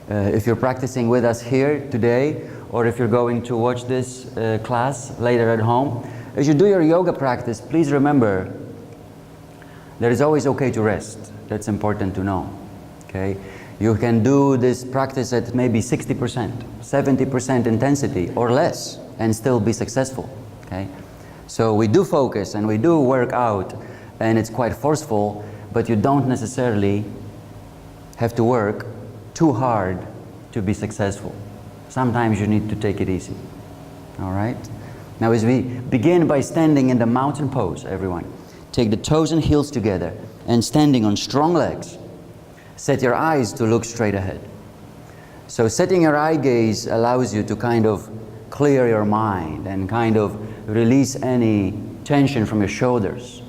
If you're practicing with us here today, or if you're going to watch this class later at home, as you do your yoga practice, please remember that it's always okay to rest. That's important to know. Okay? You can do this practice at maybe 60%, 70% intensity or less and still be successful. Okay? So we do focus and we do work out, and it's quite forceful, but you don't necessarily have to work too hard to be successful. Sometimes you need to take it easy. All right? Now as we begin by standing in the mountain pose, everyone, take the toes and heels together and standing on strong legs. Set your eyes to look straight ahead. So setting your eye gaze allows you to kind of clear your mind and kind of release any tension from your shoulders.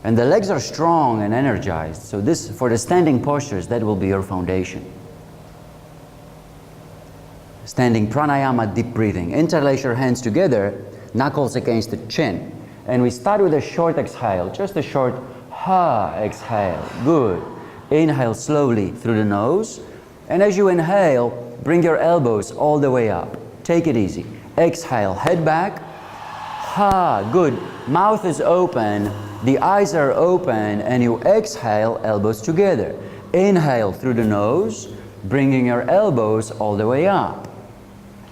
And the legs are strong and energized. So this, for the standing postures, that will be your foundation. Standing pranayama, deep breathing. Interlace your hands together, knuckles against the chin. And we start with a short exhale, just a short ha exhale. Good. Inhale slowly through the nose. And as you inhale, bring your elbows all the way up. Take it easy. Exhale, head back. Ha, good. Mouth is open, the eyes are open, and you exhale, elbows together. Inhale through the nose, bringing your elbows all the way up.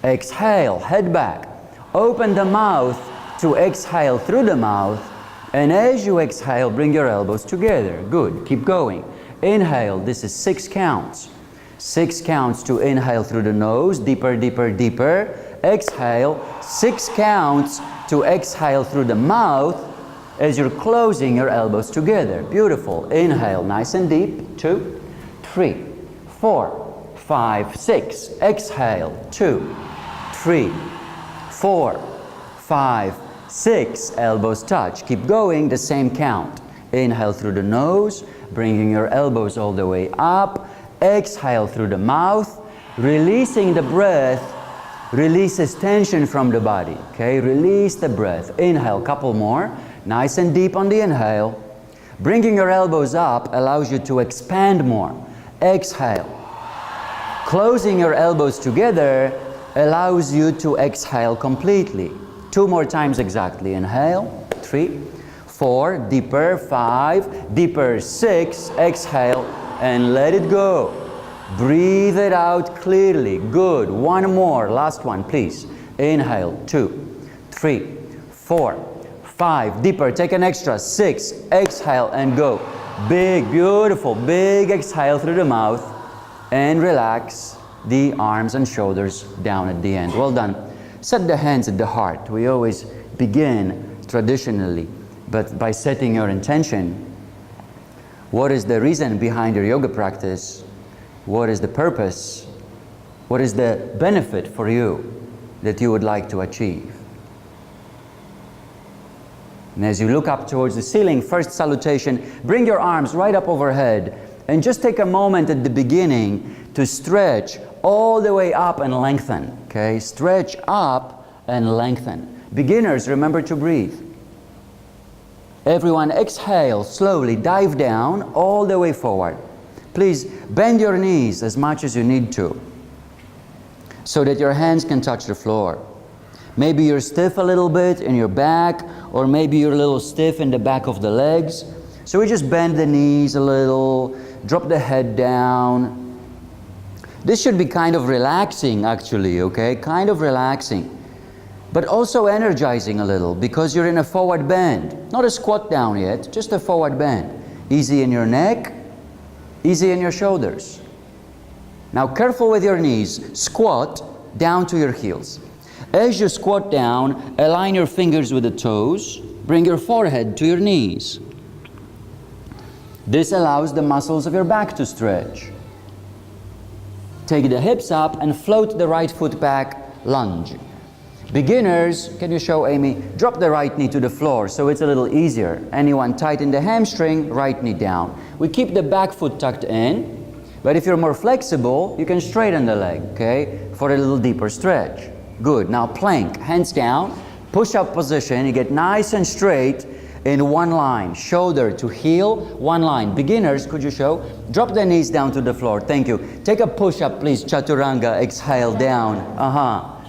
Exhale, head back. Open the mouth to exhale through the mouth, and as you exhale, bring your elbows together. Good. Keep going. Inhale, this is 6 counts. 6 counts to inhale through the nose, deeper, deeper, deeper. Exhale, 6 counts to exhale through the mouth as you're closing your elbows together. Beautiful. Inhale, nice and deep. 2, 3, 4, 5, 6. Exhale, 2, 3, 4, 5, 6. Elbows touch. Keep going, the same count. Inhale through the nose, bringing your elbows all the way up. Exhale through the mouth, releasing the breath, releases tension from the body. Okay, release the breath. Inhale, couple more. Nice and deep on the inhale. Bringing your elbows up allows you to expand more. Exhale. Closing your elbows together allows you to exhale completely. 2 more times exactly. Inhale, 3, 4, deeper, 5, deeper, 6, exhale, and let it go. Breathe it out clearly. Good. 1 more. Last one, please. Inhale, 2, 3, 4, 5, deeper, take an extra, 6, exhale and go. Big, beautiful, big exhale through the mouth, and relax the arms and shoulders down at the end. Well done. Set the hands at the heart. We always begin traditionally, but by setting your intention. What is the reason behind your yoga practice? What is the purpose? What is the benefit for you that you would like to achieve? And as you look up towards the ceiling, first salutation, bring your arms right up overhead and just take a moment at the beginning to stretch all the way up and lengthen. Okay? Stretch up and lengthen. Beginners, remember to breathe. Everyone exhale slowly, dive down all the way forward. Please bend your knees as much as you need to so that your hands can touch the floor. Maybe you're stiff a little bit in your back, or maybe you're a little stiff in the back of the legs. So we just bend the knees a little, drop the head down. This should be kind of relaxing actually, okay? Kind of relaxing. But also energizing a little because you're in a forward bend. Not a squat down yet, just a forward bend. Easy in your neck, easy in your shoulders. Now careful with your knees. Squat down to your heels. As you squat down, align your fingers with the toes. Bring your forehead to your knees. This allows the muscles of your back to stretch. Take the hips up and float the right foot back, lunge. Beginners, can you show Amy? Drop the right knee to the floor so it's a little easier. Anyone tighten the hamstring, right knee down. We keep the back foot tucked in, but if you're more flexible, you can straighten the leg, okay? For a little deeper stretch. Good. Now plank, hands down, push-up position. You get nice and straight in one line, shoulder to heel, one line. Beginners, could you show? Drop the knees down to the floor. Thank you. Take a push-up, please. Chaturanga, exhale down.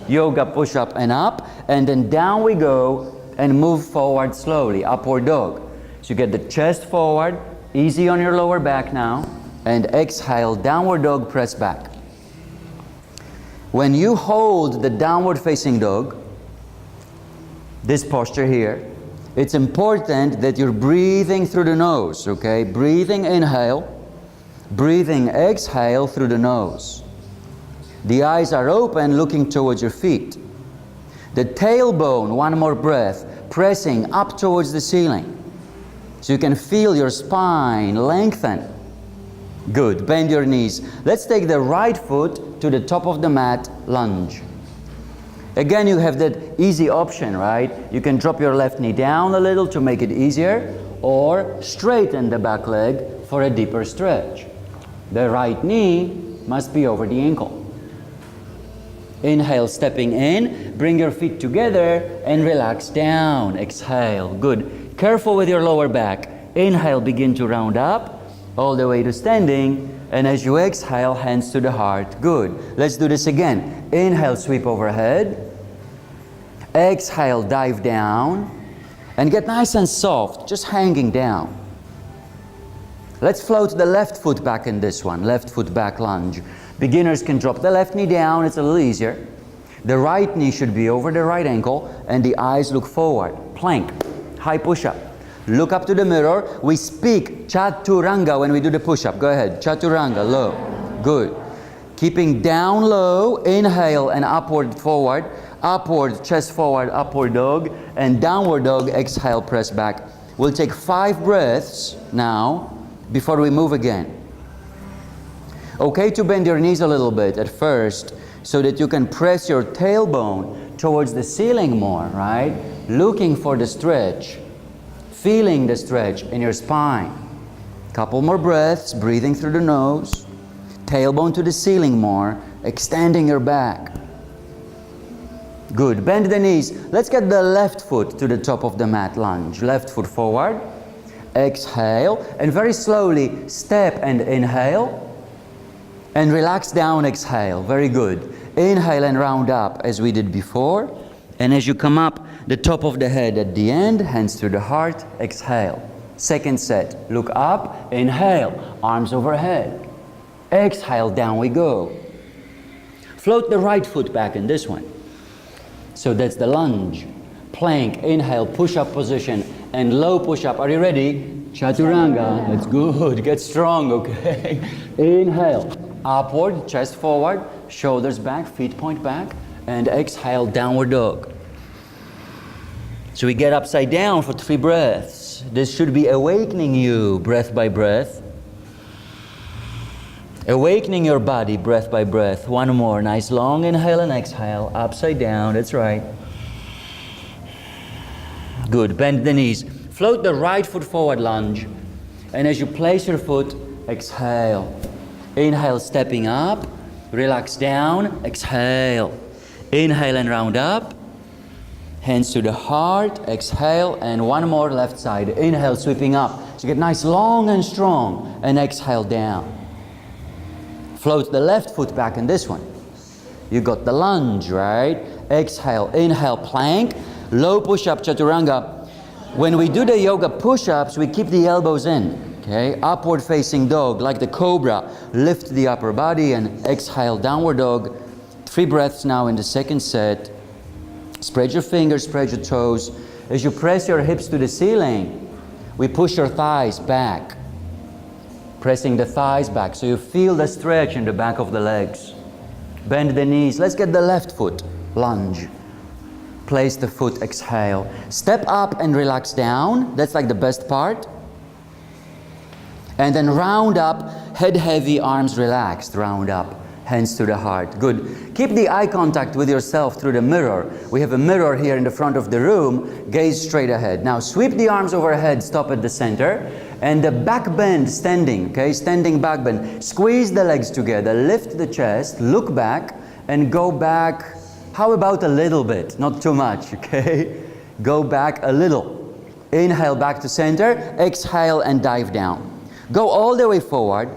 Yoga push-up and up, and then down we go and move forward slowly, upward dog. So you get the chest forward, easy on your lower back now, and exhale, downward dog, press back. When you hold the downward facing dog, this posture here, it's important that you're breathing through the nose, okay? Breathing inhale, breathing exhale through the nose. The eyes are open, looking towards your feet. The tailbone, one more breath, pressing up towards the ceiling. So you can feel your spine lengthen. Good, bend your knees. Let's take the right foot to the top of the mat, lunge. Again, you have that easy option, right? You can drop your left knee down a little to make it easier, or straighten the back leg for a deeper stretch. The right knee must be over the ankle. Inhale, stepping in, bring your feet together and relax down. Exhale, good. Careful with your lower back. Inhale, begin to round up, all the way to standing, and as you exhale, hands to the heart. Good. Let's do this again. Inhale, sweep overhead. Exhale, dive down, and get nice and soft, just hanging down. Let's float the left foot back in this one, left foot back lunge. Beginners can drop the left knee down, it's a little easier. The right knee should be over the right ankle, and the eyes look forward. Plank, high push-up. Look up to the mirror. We speak Chaturanga when we do the push-up. Go ahead, Chaturanga, low. Good. Keeping down low, inhale and upward forward. Upward, chest forward, upward dog. And downward dog, exhale, press back. We'll take 5 breaths now before we move again. Okay to bend your knees a little bit at first so that you can press your tailbone towards the ceiling more, right? Looking for the stretch. Feeling the stretch in your spine. Couple more breaths, breathing through the nose. Tailbone to the ceiling more, extending your back. Good, bend the knees. Let's get the left foot to the top of the mat lunge. Left foot forward. Exhale, and very slowly step and inhale. And relax down, exhale. Very good. Inhale and round up as we did before. And as you come up, the top of the head at the end, hands to the heart, exhale. Second set, look up, inhale, arms overhead. Exhale, down we go. Float the right foot back in this one. So that's the lunge. Plank, inhale, push-up position, and low push-up. Are you ready? Chaturanga, that's good, get strong, okay? Inhale, upward, chest forward, shoulders back, feet point back, and exhale, downward dog. So we get upside down for 3 breaths. This should be awakening you breath by breath. Awakening your body breath by breath. One more, nice long inhale and exhale, upside down, that's right. Good, bend the knees. Float the right foot forward, lunge. And as you place your foot, exhale. Inhale, stepping up, relax down, exhale. Inhale and round up. Hands to the heart, exhale, and one more left side. Inhale, sweeping up. So get nice, long and strong, and exhale down. Float the left foot back in this one. You got the lunge, right? Exhale, inhale, plank, low push-up, Chaturanga. When we do the yoga push-ups, we keep the elbows in, okay? Upward facing dog, like the cobra. Lift the upper body and exhale, downward dog. 3 breaths now in the second set. Spread your fingers, spread your toes. As you press your hips to the ceiling, we push your thighs back. Pressing the thighs back so you feel the stretch in the back of the legs. Bend the knees. Let's get the left foot. Lunge. Place the foot, exhale. Step up and relax down. That's like the best part. And then round up, head heavy, arms relaxed. Round up. Hands to the heart. Good. Keep the eye contact with yourself through the mirror. We have a mirror here in the front of the room. Gaze straight ahead. Now sweep the arms overhead, stop at the center. And the back bend, standing, okay? Standing back bend. Squeeze the legs together, lift the chest, look back, and go back. How about a little bit? Not too much, okay? Go back a little. Inhale back to center, exhale and dive down. Go all the way forward,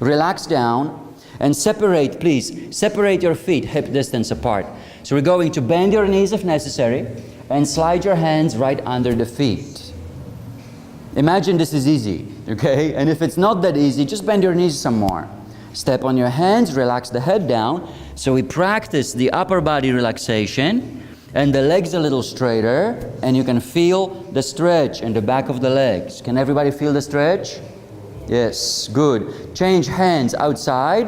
relax down, and separate, please, separate your feet hip distance apart. So we're going to bend your knees if necessary, and slide your hands right under the feet. Imagine this is easy, okay? And if it's not that easy, just bend your knees some more. Step on your hands, relax the head down. So we practice the upper body relaxation, and the legs a little straighter, and you can feel the stretch in the back of the legs. Can everybody feel the stretch? Yes, good. Change hands outside,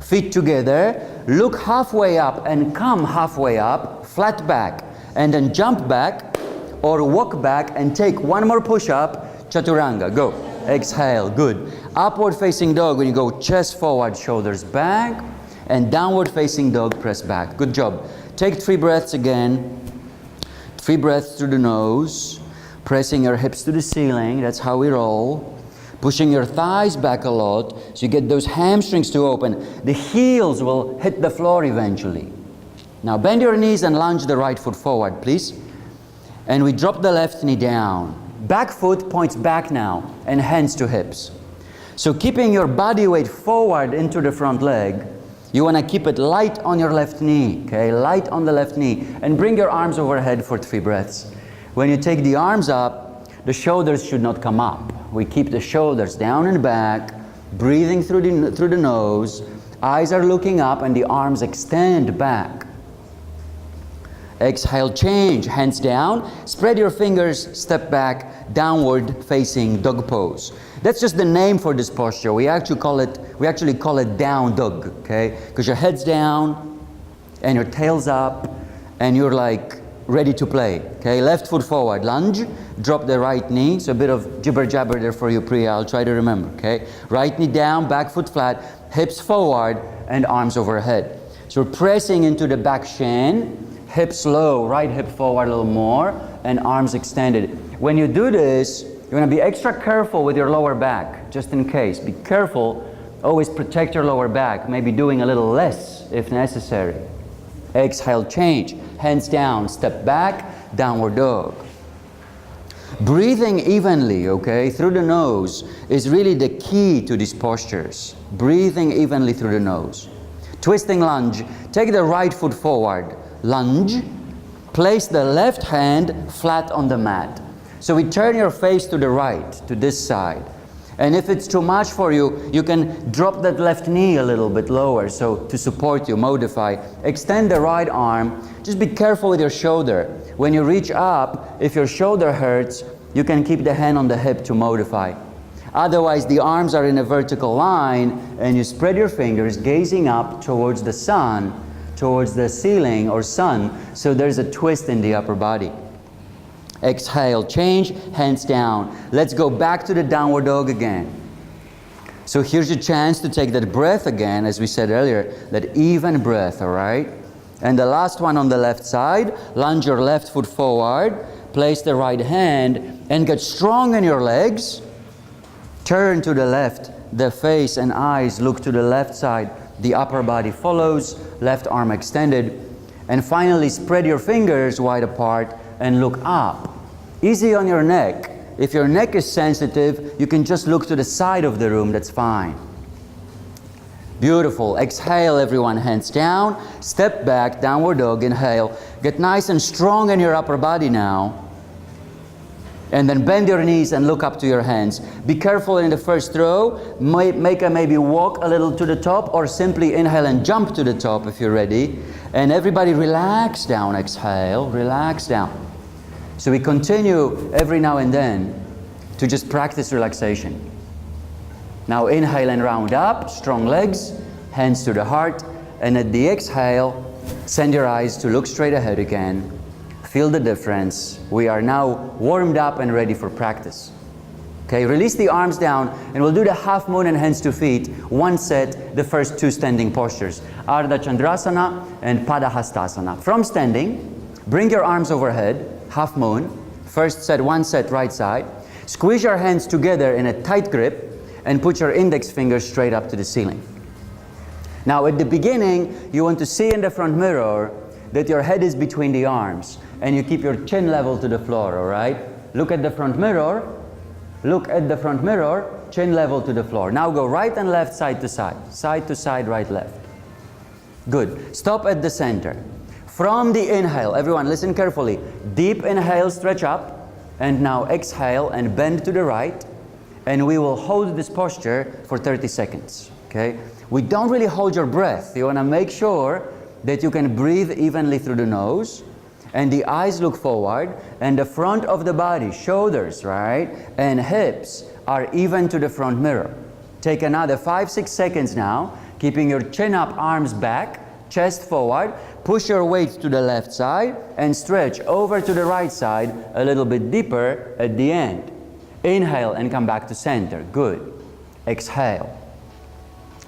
feet together, look halfway up and come halfway up, flat back, and then jump back or walk back and take one more push-up, Chaturanga, go. Exhale, good. Upward facing dog, when you go chest forward, shoulders back, and downward facing dog, press back. Good job. Take 3 breaths again. 3 breaths through the nose, pressing your hips to the ceiling, that's how we roll. Pushing your thighs back a lot, so you get those hamstrings to open. The heels will hit the floor eventually. Now bend your knees and lunge the right foot forward, please. And we drop the left knee down. Back foot points back now, and hands to hips. So keeping your body weight forward into the front leg, you want to keep it light on your left knee, okay? Light on the left knee. And bring your arms overhead for 3 breaths. When you take the arms up, the shoulders should not come up. We keep the shoulders down and back, breathing through the nose. Eyes are looking up and the arms extend back. Exhale, change, hands down. Spread your fingers, step back, downward facing dog pose. That's just the name for this posture. We actually call it down dog, okay? Because your head's down and your tail's up and you're like ready to play, okay? Left foot forward, lunge, drop the right knee. So a bit of jibber jabber there for you, Priya. I'll try to remember, okay? Right knee down, back foot flat, hips forward and arms overhead. So we're pressing into the back shin, hips low, right hip forward a little more, and arms extended. When you do this, you're going to be extra careful with your lower back, just in case. Be careful, always protect your lower back, maybe doing a little less if necessary. Exhale, change, hands down, step back, downward dog. Breathing evenly, okay, through the nose is really the key to these postures. Breathing evenly through the nose. Twisting lunge, take the right foot forward. Lunge, place the left hand flat on the mat. So we turn your face to the right, to this side. And if it's too much for you, you can drop that left knee a little bit lower, so to support you, modify. Extend the right arm. Just be careful with your shoulder. When you reach up, if your shoulder hurts, you can keep the hand on the hip to modify. Otherwise, the arms are in a vertical line, and you spread your fingers, gazing up towards the sun, towards the ceiling or sun, so there's a twist in the upper body. Exhale, change, hands down. Let's go back to the downward dog again. So here's your chance to take that breath again, as we said earlier, that even breath, all right? And the last one on the left side, lunge your left foot forward, place the right hand, and get strong in your legs. Turn to the left, the face and eyes look to the left side. The upper body follows, left arm extended. And finally, spread your fingers wide apart and look up. Easy on your neck. If your neck is sensitive, you can just look to the side of the room, that's fine. Beautiful. Exhale, everyone, hands down. Step back, downward dog, inhale. Get nice and strong in your upper body now. And then bend your knees and look up to your hands. Be careful in the first row. Maybe walk a little to the top, or simply inhale and jump to the top if you're ready. And everybody relax down, exhale, relax down. So we continue every now and then to just practice relaxation. Now inhale and round up, strong legs, hands to the heart. And at the exhale, send your eyes to look straight ahead again. Feel the difference. We are now warmed up and ready for practice. Okay, release the arms down, and we'll do the half moon and hands to feet. One set, the first 2 standing postures. Ardha Chandrasana and Padahastasana. From standing, bring your arms overhead, half moon. First set, 1 set, right side. Squeeze your hands together in a tight grip and put your index fingers straight up to the ceiling. Now at the beginning, you want to see in the front mirror that your head is between the arms and you keep your chin level to the floor, all right? Look at the front mirror. Look at the front mirror, chin level to the floor. Now go right and left, side to side, right, left. Good. Stop at the center. From the inhale, everyone listen carefully. Deep inhale, stretch up, and now exhale and bend to the right. And we will hold this posture for 30 seconds. Okay? We don't really hold your breath. You want to make sure that you can breathe evenly through the nose. And the eyes look forward, and the front of the body, shoulders, right, and hips are even to the front mirror. Take another 5-6 seconds now, keeping your chin up, arms back, chest forward. Push your weight to the left side and stretch over to the right side a little bit deeper at the end. Inhale and come back to center. Good. Exhale.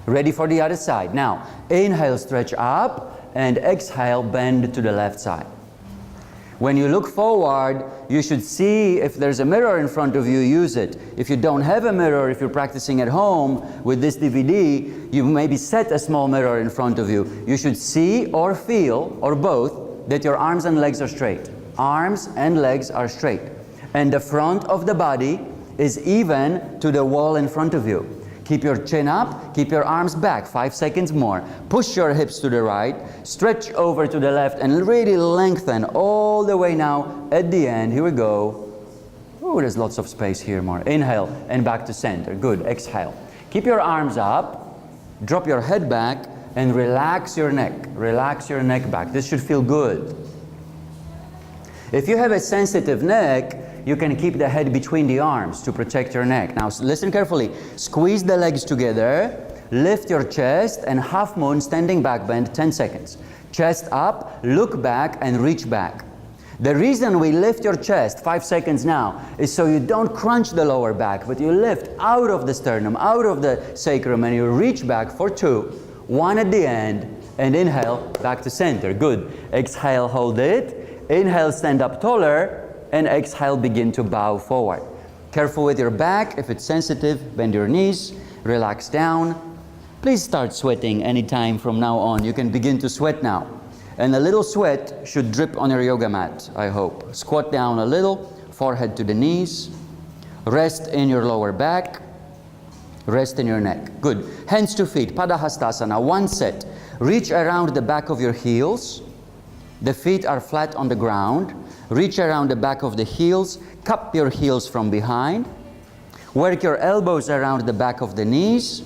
Ready for the other side. Now, inhale, stretch up, and exhale, bend to the left side. When you look forward, you should see if there's a mirror in front of you, use it. If you don't have a mirror, if you're practicing at home with this DVD, you maybe set a small mirror in front of you. You should see or feel, or both, that your arms and legs are straight. Arms and legs are straight. And the front of the body is even to the wall in front of you. Keep your chin up, keep your arms back, 5 seconds more. Push your hips to the right, stretch over to the left, and really lengthen all the way now at the end. Here we go. Oh, there's lots of space here more. Inhale and back to center. Good. Exhale. Keep your arms up, drop your head back, and relax your neck. Relax your neck back. This should feel good. If you have a sensitive neck, you can keep the head between the arms to protect your neck. Now listen carefully. Squeeze the legs together, lift your chest, and half moon standing back bend 10 seconds. Chest up, look back, and reach back. The reason we lift your chest 5 seconds now is so you don't crunch the lower back, but you lift out of the sternum, out of the sacrum, and you reach back for 2. 1 at the end, and inhale, back to center. Good. Exhale, hold it. Inhale, stand up taller. And exhale, begin to bow forward. Careful with your back. If it's sensitive, bend your knees, relax down. Please start sweating anytime from now on. You can begin to sweat now. And a little sweat should drip on your yoga mat, I hope. Squat down a little, forehead to the knees. Rest in your lower back. Rest in your neck. Good. Hands to feet, Padahastasana, 1 set. Reach around the back of your heels. The feet are flat on the ground. Reach around the back of the heels, cup your heels from behind. Work your elbows around the back of the knees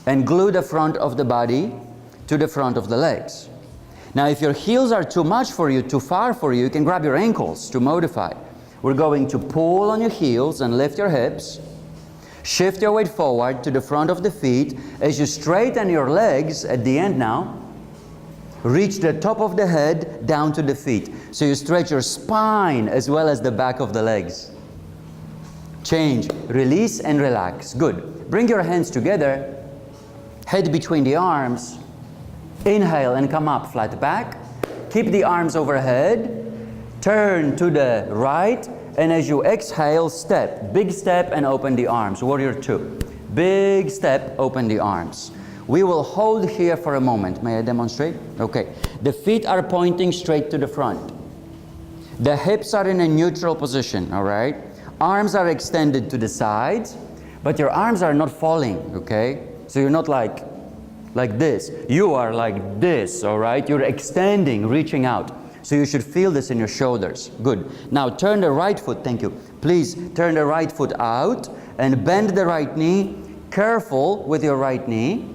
and glue the front of the body to the front of the legs. Now if your heels are too much for you, too far for you, you can grab your ankles to modify. We're going to pull on your heels and lift your hips. Shift your weight forward to the front of the feet. As you straighten your legs at the end now, reach the top of the head down to the feet. So you stretch your spine as well as the back of the legs. Change, release and relax. Good. Bring your hands together. Head between the arms. Inhale and come up, flat back. Keep the arms overhead. Turn to the right. And as you exhale, step. Big step and open the arms. Warrior 2. Big step, open the arms. We will hold here for a moment. May I demonstrate? Okay. The feet are pointing straight to the front. The hips are in a neutral position, all right? Arms are extended to the sides, but your arms are not falling, okay? So you're not like this. You are like this, all right? You're extending, reaching out. So you should feel this in your shoulders. Good. Now turn the right foot, thank you. Please turn the right foot out and bend the right knee. Careful with your right knee.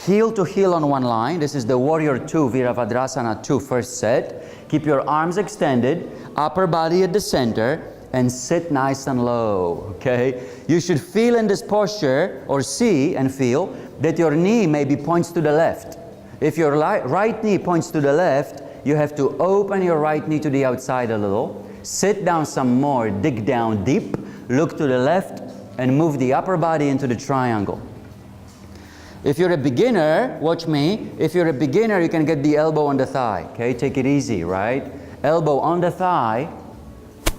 Heel to heel on one line. This is the Warrior 2, Virabhadrasana 2, first set. Keep your arms extended, upper body at the center, and sit nice and low, okay? You should feel in this posture, or see and feel, that your knee maybe points to the left. If your right knee points to the left, you have to open your right knee to the outside a little. Sit down some more, dig down deep, look to the left, and move the upper body into the triangle. If you're a beginner, watch me. If you're a beginner, you can get the elbow on the thigh. Okay, take it easy, right? Elbow on the thigh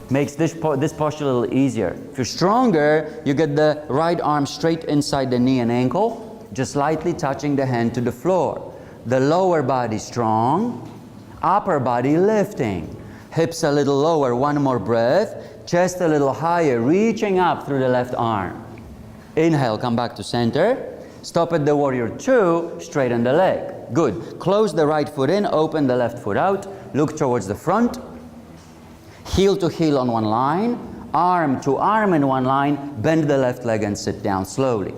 makes this posture a little easier. If you're stronger, you get the right arm straight inside the knee and ankle, just lightly touching the hand to the floor. The lower body strong, upper body lifting. Hips a little lower, one more breath. Chest a little higher, reaching up through the left arm. Inhale, come back to center. Stop at the warrior two, straighten the leg. Good. Close the right foot in, open the left foot out. Look towards the front. Heel to heel on one line. Arm to arm in one line. Bend the left leg and sit down slowly.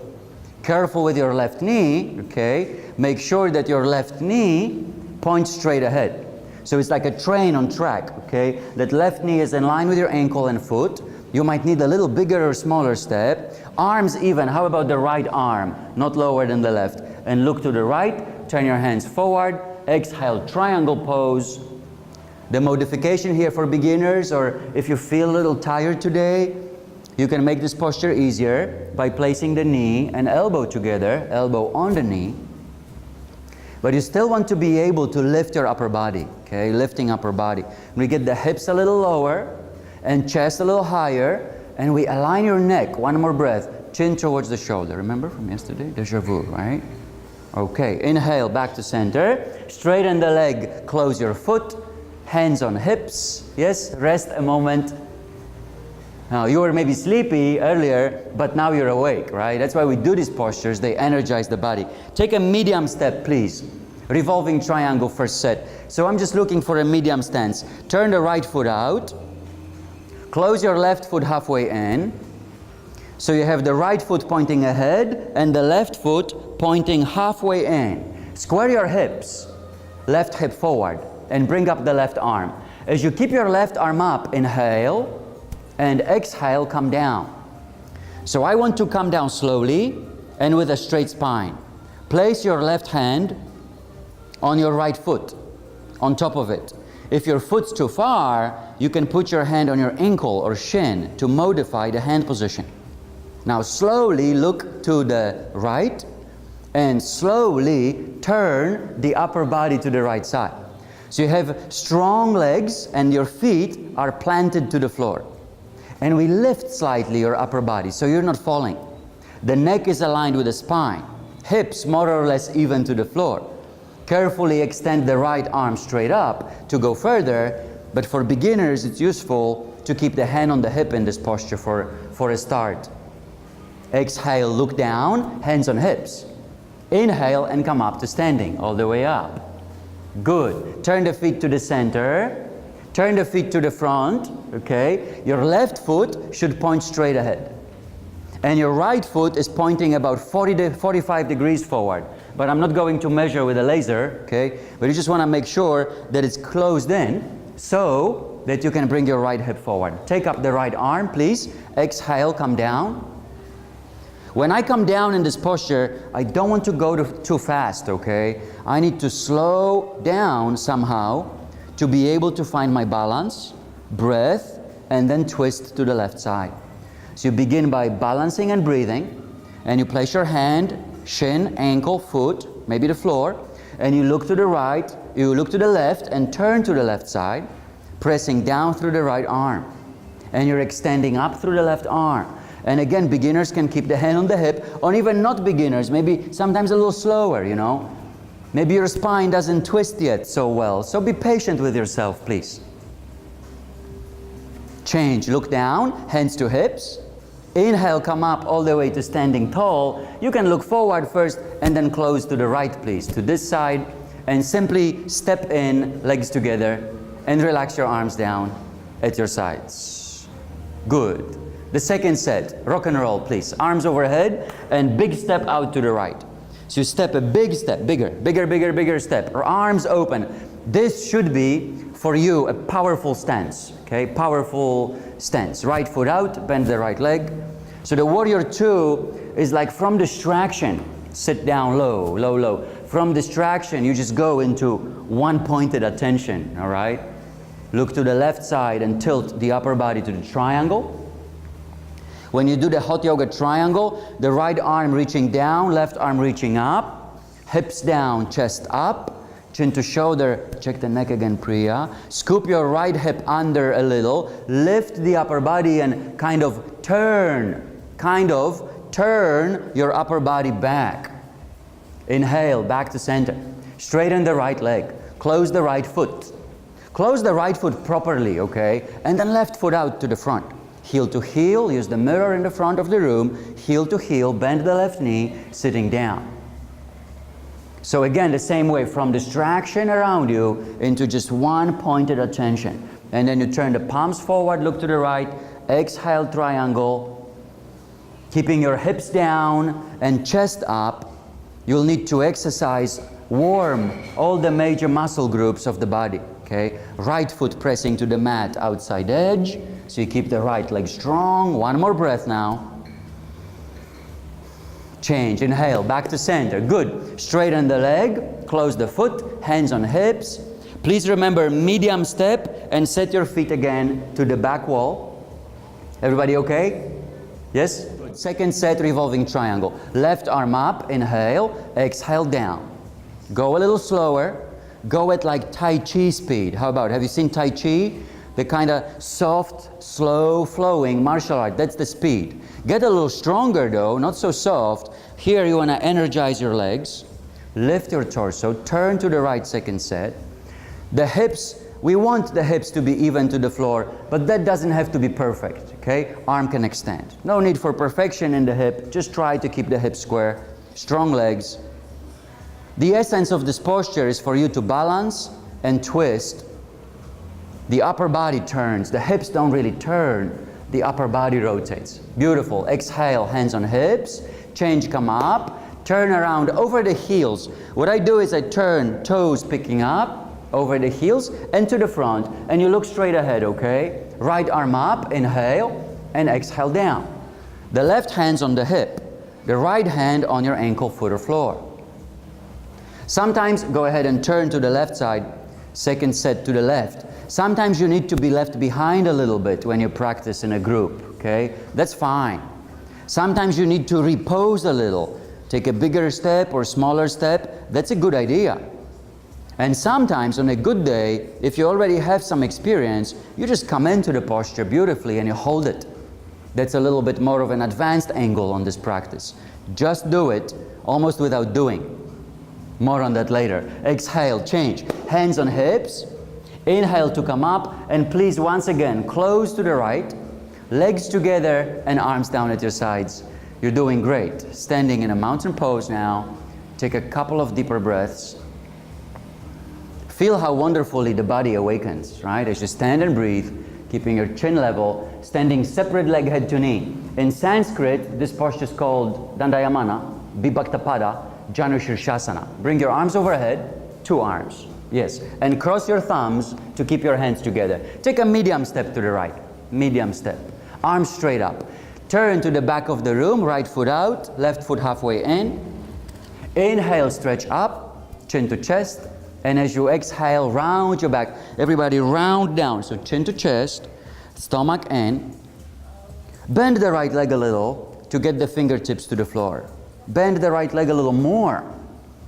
Careful with your left knee, okay? Make sure that your left knee points straight ahead. So it's like a train on track, okay? That left knee is in line with your ankle and foot. You might need a little bigger or smaller step. Arms even. How about the right arm? Not lower than the left. And look to the right. Turn your hands forward. Exhale, triangle pose. The modification here for beginners, or if you feel a little tired today, you can make this posture easier by placing the knee and elbow together, elbow on the knee. But you still want to be able to lift your upper body, okay? Lifting upper body. We get the hips a little lower and chest a little higher, and we align your neck. One more breath. Chin towards the shoulder. Remember from yesterday? Deja vu, right? Okay. Inhale, back to center. Straighten the leg. Close your foot. Hands on hips. Yes, rest a moment. Now, you were maybe sleepy earlier, but now you're awake, right? That's why we do these postures. They energize the body. Take a medium step, please. Revolving triangle, first set. So I'm just looking for a medium stance. Turn the right foot out. Close your left foot halfway in. So you have the right foot pointing ahead and the left foot pointing halfway in. Square your hips. Left hip forward and bring up the left arm. As you keep your left arm up, inhale. And exhale, come down. So I want to come down slowly and with a straight spine. Place your left hand on your right foot, on top of it. If your foot's too far, you can put your hand on your ankle or shin to modify the hand position. Now slowly look to the right and slowly turn the upper body to the right side. So you have strong legs and your feet are planted to the floor. And we lift slightly your upper body so you're not falling. The neck is aligned with the spine. Hips more or less even to the floor. Carefully extend the right arm straight up to go further, but for beginners it's useful to keep the hand on the hip in this posture for a start. Exhale, look down, hands on hips. Inhale and come up to standing, all the way up. Good. Turn the feet to the center. Turn the feet to the front, okay? Your left foot should point straight ahead. And your right foot is pointing about 40 to 45 degrees forward. But I'm not going to measure with a laser, okay? But you just want to make sure that it's closed in so that you can bring your right hip forward. Take up the right arm, please. Exhale, come down. When I come down in this posture, I don't want to go too fast, okay? I need to slow down somehow to be able to find my balance, breath, and then twist to the left side. So you begin by balancing and breathing, and you place your hand, shin, ankle, foot, maybe the floor, and you look to the right, you look to the left, and turn to the left side, pressing down through the right arm. And you're extending up through the left arm. And again, beginners can keep the hand on the hip, or even not beginners, maybe sometimes a little slower, you know. Maybe your spine doesn't twist yet so well, so be patient with yourself, please. Change, look down, hands to hips. Inhale, come up all the way to standing tall. You can look forward first and then close to the right, please, to this side. And simply step in, legs together, and relax your arms down at your sides. Good. The second set, rock and roll, please. Arms overhead and big step out to the right. So you step a big step, bigger step, or arms open. This should be, for you, a powerful stance, okay? Powerful stance. Right foot out, bend the right leg. So the warrior two is like from distraction, sit down low, low, low. From distraction, you just go into one pointed attention, all right? Look to the left side and tilt the upper body to the triangle. When you do the hot yoga triangle, the right arm reaching down, left arm reaching up, hips down, chest up, chin to shoulder, check the neck again, Priya. Scoop your right hip under a little, lift the upper body and kind of turn your upper body back. Inhale, back to center. Straighten the right leg, close the right foot. Close the right foot properly, okay? And then left foot out to the front. Heel to heel, use the mirror in the front of the room. Heel to heel, bend the left knee, sitting down. So again, the same way, from distraction around you into just one pointed attention. And then you turn the palms forward, look to the right, exhale, triangle. Keeping your hips down and chest up. You'll need to exercise, warm all the major muscle groups of the body. Okay? Right foot pressing to the mat, outside edge. So you keep the right leg strong. One more breath now. Change, inhale, back to center. Good. Straighten the leg, close the foot, hands on hips. Please remember medium step and set your feet again to the back wall. Everybody okay? Yes? Good. Second set, revolving triangle. Left arm up, inhale, exhale down. Go a little slower. Go at like Tai Chi speed. How about, have you seen Tai Chi? The kind of soft, slow flowing martial art. That's the speed. Get a little stronger though, not so soft. Here you want to energize your legs. Lift your torso. Turn to the right, second set. The hips, we want the hips to be even to the floor, but that doesn't have to be perfect, okay? Arm can extend. No need for perfection in the hip. Just try to keep the hips square. Strong legs. The essence of this posture is for you to balance and twist. The upper body turns. The hips don't really turn. The upper body rotates. Beautiful. Exhale, hands on hips. Change, come up. Turn around over the heels. What I do is I turn, toes picking up, over the heels, and to the front. And you look straight ahead, okay? Right arm up, inhale, and exhale down. The left hand's on the hip. The right hand on your ankle, foot, or floor. Sometimes go ahead and turn to the left side. Second set to the left. Sometimes you need to be left behind a little bit when you practice in a group, okay? That's fine. Sometimes you need to repose a little. Take a bigger step or smaller step. That's a good idea. And sometimes on a good day, if you already have some experience, you just come into the posture beautifully and you hold it. That's a little bit more of an advanced angle on this practice. Just do it almost without doing. More on that later. Exhale, change. Hands on hips. Inhale to come up, and please once again close to the right, legs together and arms down at your sides. You're doing great. Standing in a mountain pose now. Take a couple of deeper breaths. Feel how wonderfully the body awakens, right? As you stand and breathe, keeping your chin level, standing separate leg head to knee. In Sanskrit, this posture is called Dandayamana, Vibhaktapada, Janu Shirshasana. Bring your arms overhead, two arms. Yes, and cross your thumbs to keep your hands together. Take a medium step to the right. Medium step. Arms straight up. Turn to the back of the room, right foot out, left foot halfway in. Inhale, stretch up, chin to chest. And as you exhale, round your back. Everybody round down. So chin to chest, stomach in. Bend the right leg a little to get the fingertips to the floor. Bend the right leg a little more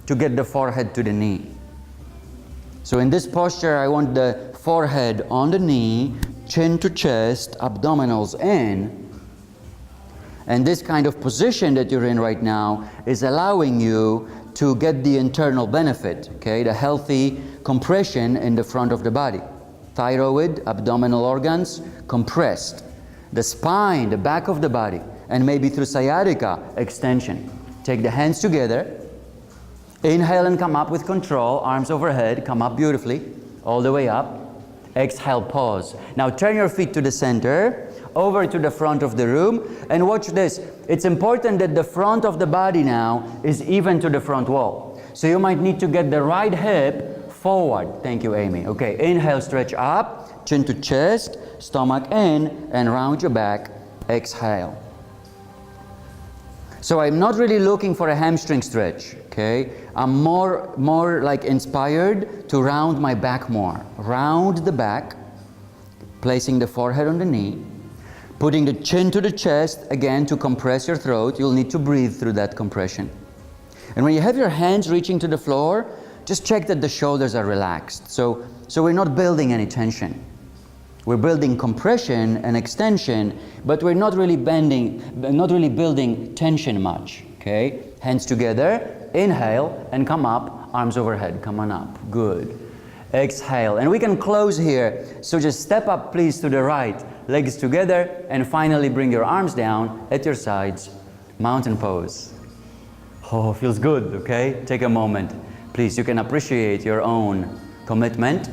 to get the forehead to the knee. So in this posture, I want the forehead on the knee, chin to chest, abdominals in. And this kind of position that you're in right now is allowing you to get the internal benefit, okay? The healthy compression in the front of the body. Thyroid, abdominal organs, compressed. The spine, the back of the body, and maybe through sciatica, extension. Take the hands together. Inhale and come up with control, arms overhead, come up beautifully, all the way up. Exhale, pause. Now turn your feet to the center, over to the front of the room, and watch this. It's important that the front of the body now is even to the front wall. So you might need to get the right hip forward. Thank you, Amy. Okay, inhale, stretch up, chin to chest, stomach in, and round your back. Exhale. So I'm not really looking for a hamstring stretch, okay? I'm more like inspired to round my back more. Round the back, placing the forehead on the knee, putting the chin to the chest, again to compress your throat. You'll need to breathe through that compression. And when you have your hands reaching to the floor, just check that the shoulders are relaxed. So we're not building any tension. We're building compression and extension, but we're not really building tension much, okay? Hands together, inhale, and come up, arms overhead, come on up, good. exhale. And we can close here. So just step up please to the right, legs together, and finally bring your arms down at your sides, mountain pose. Oh, feels good, okay? Take a moment. Please, you can appreciate your own commitment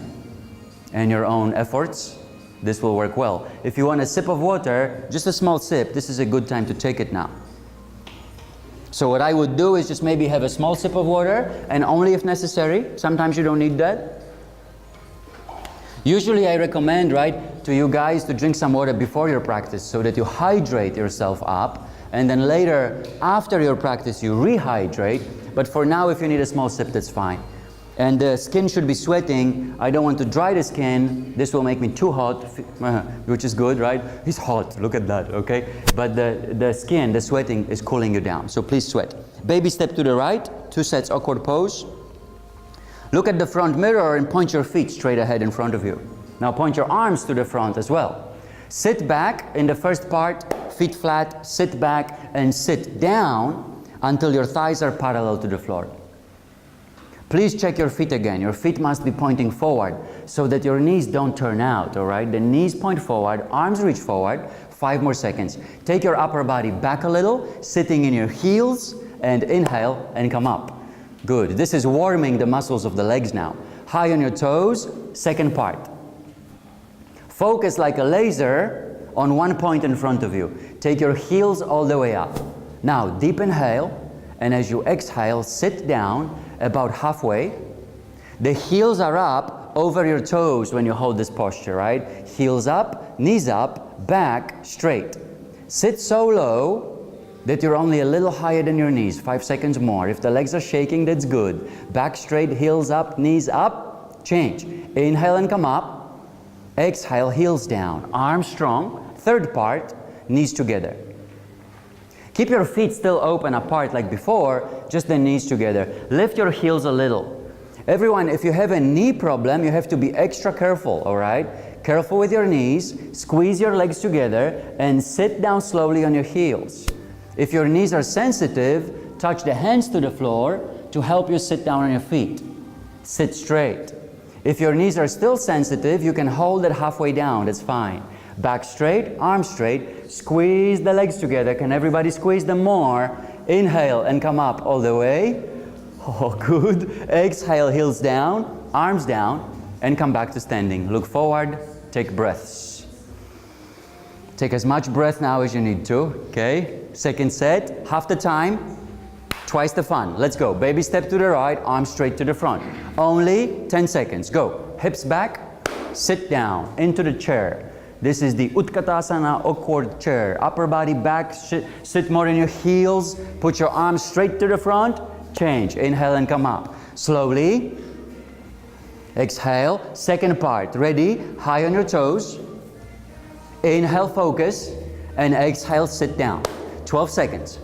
and your own efforts. This will work well. If you want a sip of water, just a small sip, this is a good time to take it now. So what I would do is just maybe have a small sip of water, and only if necessary. Sometimes you don't need that. Usually I recommend, right, to you guys to drink some water before your practice so that you hydrate yourself up, and then later, after your practice, you rehydrate. But for now, if you need a small sip, that's fine. And the skin should be sweating. I don't want to dry the skin. This will make me too hot, which is good, right? It's hot, look at that, okay? But the skin, the sweating is cooling you down. So please sweat. Baby step to the right, 2 sets, awkward pose. Look at the front mirror and point your feet straight ahead in front of you. Now point your arms to the front as well. Sit back in the first part, feet flat, sit back and sit down until your thighs are parallel to the floor. Please check your feet again. Your feet must be pointing forward so that your knees don't turn out, all right? The knees point forward, arms reach forward. 5 more seconds. Take your upper body back a little, sitting in your heels, and inhale and come up. Good. This is warming the muscles of the legs now. High on your toes, second part. Focus like a laser on one point in front of you. Take your heels all the way up. Now, deep inhale, and as you exhale, sit down about halfway. The heels are up over your toes when you hold this posture, right? Heels up, knees up, back straight. Sit so low that you're only a little higher than your knees. 5 seconds more. If the legs are shaking, that's good. Back straight, heels up, knees up. Change. Inhale and come up. Exhale, heels down. Arms strong. Third part, knees together. Keep your feet still open apart like before, just the knees together. Lift your heels a little. Everyone, if you have a knee problem, you have to be extra careful, all right? Careful with your knees, squeeze your legs together, and sit down slowly on your heels. If your knees are sensitive, touch the hands to the floor to help you sit down on your feet. Sit straight. If your knees are still sensitive, you can hold it halfway down, that's fine. Back straight, arms straight, squeeze the legs together. Can everybody squeeze them more? Inhale and come up all the way. Oh, good. Exhale, heels down, arms down, and come back to standing. Look forward, take breaths. Take as much breath now as you need to, okay? Second set, half the time, twice the fun. Let's go. Baby step to the right, arms straight to the front. Only 10 seconds. Go. Hips back, sit down into the chair. This is the Utkatasana, awkward chair. Upper body back, sit more in your heels. Put your arms straight to the front. Change. Inhale and come up. Slowly. Exhale. Second part. Ready? High on your toes. Inhale, focus. And exhale, sit down. 12 seconds.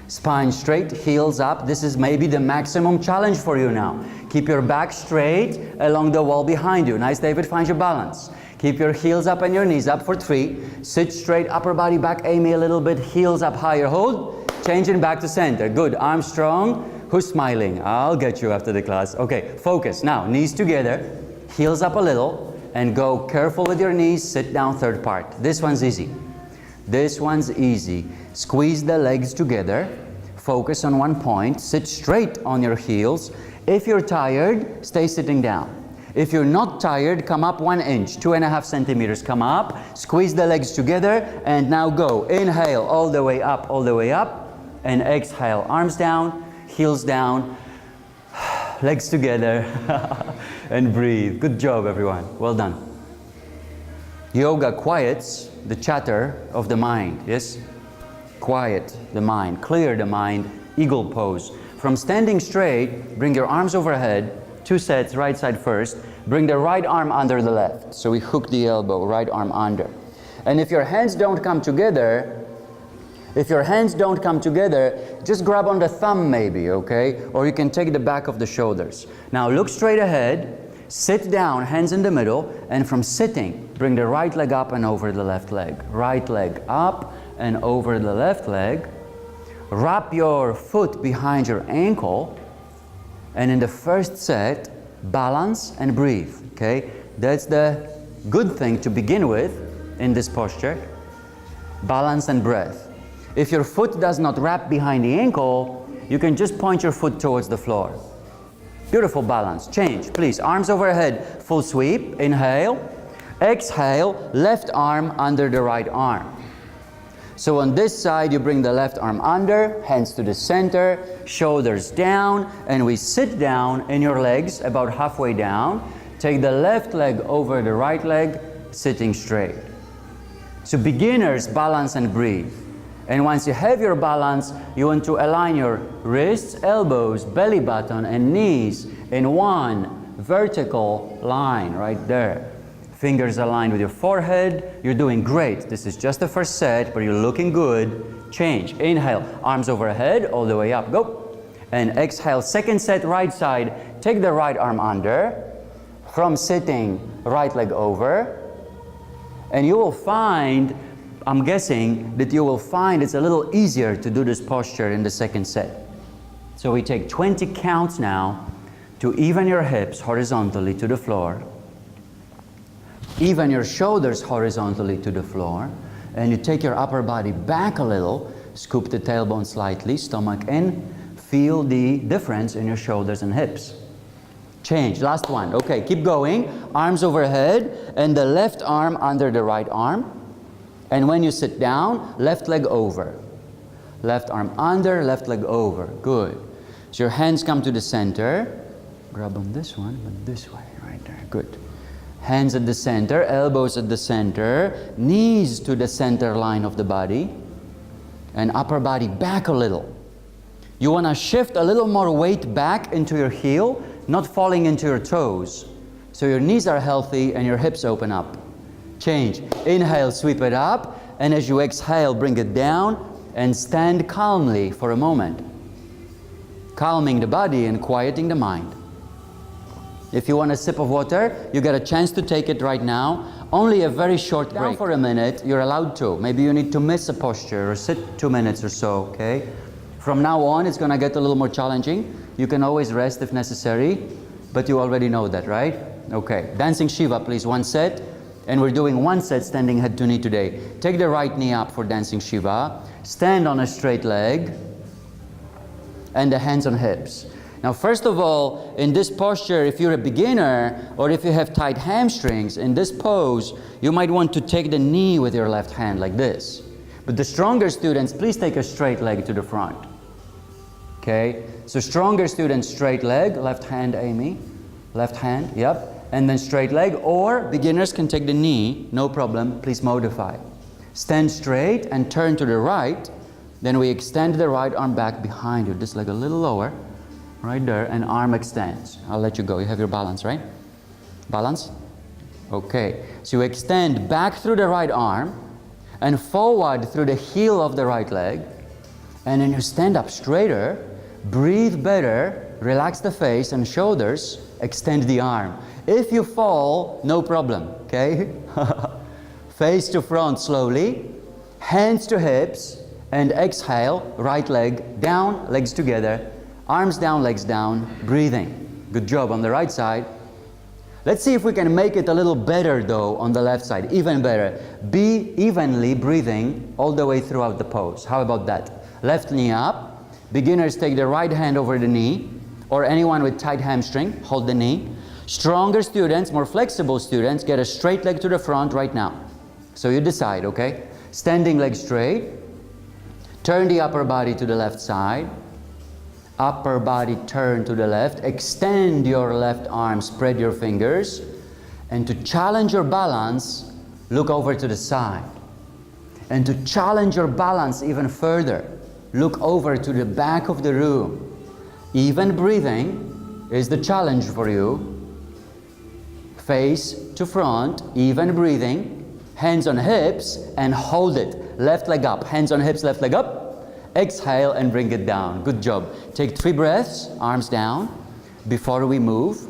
Spine straight, heels up. This is maybe the maximum challenge for you now. Keep your back straight along the wall behind you. Nice, David. Find your balance. Keep your heels up and your knees up for 3. Sit straight, upper body back, aim a little bit, heels up higher, hold. Changing back to center. Good, arms strong. Who's smiling? I'll get you after the class. Okay, focus. Now, knees together, heels up a little, and go careful with your knees. Sit down, third part. This one's easy. This one's easy. Squeeze the legs together. Focus on one point. Sit straight on your heels. If you're tired, stay sitting down. If you're not tired, come up 1 inch, 2.5 centimeters. Come up, squeeze the legs together, and now go. Inhale all the way up, and exhale. Arms down, heels down, legs together, and breathe. Good job, everyone. Well done. Yoga quiets the chatter of the mind, yes? Quiet the mind, clear the mind, eagle pose. From standing straight, bring your arms overhead. 2 sets, right side first. Bring the right arm under the left. So we hook the elbow, right arm under. And if your hands don't come together, just grab on the thumb maybe, okay? Or you can take the back of the shoulders. Now look straight ahead, sit down, hands in the middle, and from sitting, bring the right leg up and over the left leg. Right leg up and over the left leg. Wrap your foot behind your ankle. And in the first set, balance and breathe, okay? That's the good thing to begin with in this posture. Balance and breath. If your foot does not wrap behind the ankle, you can just point your foot towards the floor. Beautiful balance. Change, please. Arms overhead, full sweep. Inhale. Exhale, left arm under the right arm. So on this side, you bring the left arm under, hands to the center, shoulders down, and we sit down in your legs about halfway down. Take the left leg over the right leg, sitting straight. So beginners, balance and breathe. And once you have your balance, you want to align your wrists, elbows, belly button, and knees in one vertical line right there. Fingers aligned with your forehead. You're doing great. This is just the first set, but you're looking good. Change. Inhale, arms overhead, all the way up. Go. And exhale, second set, right side. Take the right arm under. From sitting, right leg over. And you will find, I'm guessing, that you will find it's a little easier to do this posture in the second set. So we take 20 counts now to even your hips horizontally to the floor. Even your shoulders horizontally to the floor. And you take your upper body back a little, scoop the tailbone slightly, stomach in, feel the difference in your shoulders and hips. Change, last one. Okay, keep going. Arms overhead and the left arm under the right arm. And when you sit down, left leg over. Left arm under, left leg over. Good. So your hands come to the center. Grab on this one, but this way, right there. Good. Hands at the center, elbows at the center, knees to the center line of the body, and upper body back a little. You want to shift a little more weight back into your heel, not falling into your toes. So your knees are healthy and your hips open up. Change. Inhale, sweep it up, and as you exhale, bring it down and stand calmly for a moment. Calming the body and quieting the mind. If you want a sip of water, you get a chance to take it right now. Only a very short break. Down for a minute, you're allowed to. Maybe you need to miss a posture or sit 2 minutes or so, okay? From now on, it's gonna get a little more challenging. You can always rest if necessary, but you already know that, right? Okay, Dancing Shiva, please, 1 set. And we're doing 1 set standing head to knee today. Take the right knee up for Dancing Shiva. Stand on a straight leg. And the hands on hips. Now, first of all, in this posture, if you're a beginner or if you have tight hamstrings, in this pose, you might want to take the knee with your left hand like this. But the stronger students, please take a straight leg to the front. Okay? So stronger students, straight leg, left hand, Amy. Left hand, yep. And then straight leg, or beginners can take the knee, no problem, please modify. Stand straight and turn to the right. Then we extend the right arm back behind you, this leg a little lower. Right there, and arm extends. I'll let you go. You have your balance, right? Balance? Okay. So you extend back through the right arm and forward through the heel of the right leg. And then you stand up straighter, breathe better, relax the face and shoulders, extend the arm. If you fall, no problem, okay? Face to front slowly, hands to hips, and exhale, right leg down, legs together. Arms down, legs down, breathing. Good job on the right side. Let's see if we can make it a little better though on the left side, even better. Be evenly breathing all the way throughout the pose. How about that? Left knee up. Beginners take the right hand over the knee, or anyone with tight hamstring, hold the knee. Stronger students, more flexible students, get a straight leg to the front right now. So you decide, okay? Standing leg straight. Turn the upper body to the left side. Upper body turn to the left, extend your left arm, spread your fingers, and to challenge your balance, look over to the side. And to challenge your balance even further, look over to the back of the room. Even breathing is the challenge for you. Face to front, even breathing, hands on hips, and hold it. Left leg up, hands on hips, left leg up. Exhale and bring it down. Good job. Take 3 breaths, arms down, before we move.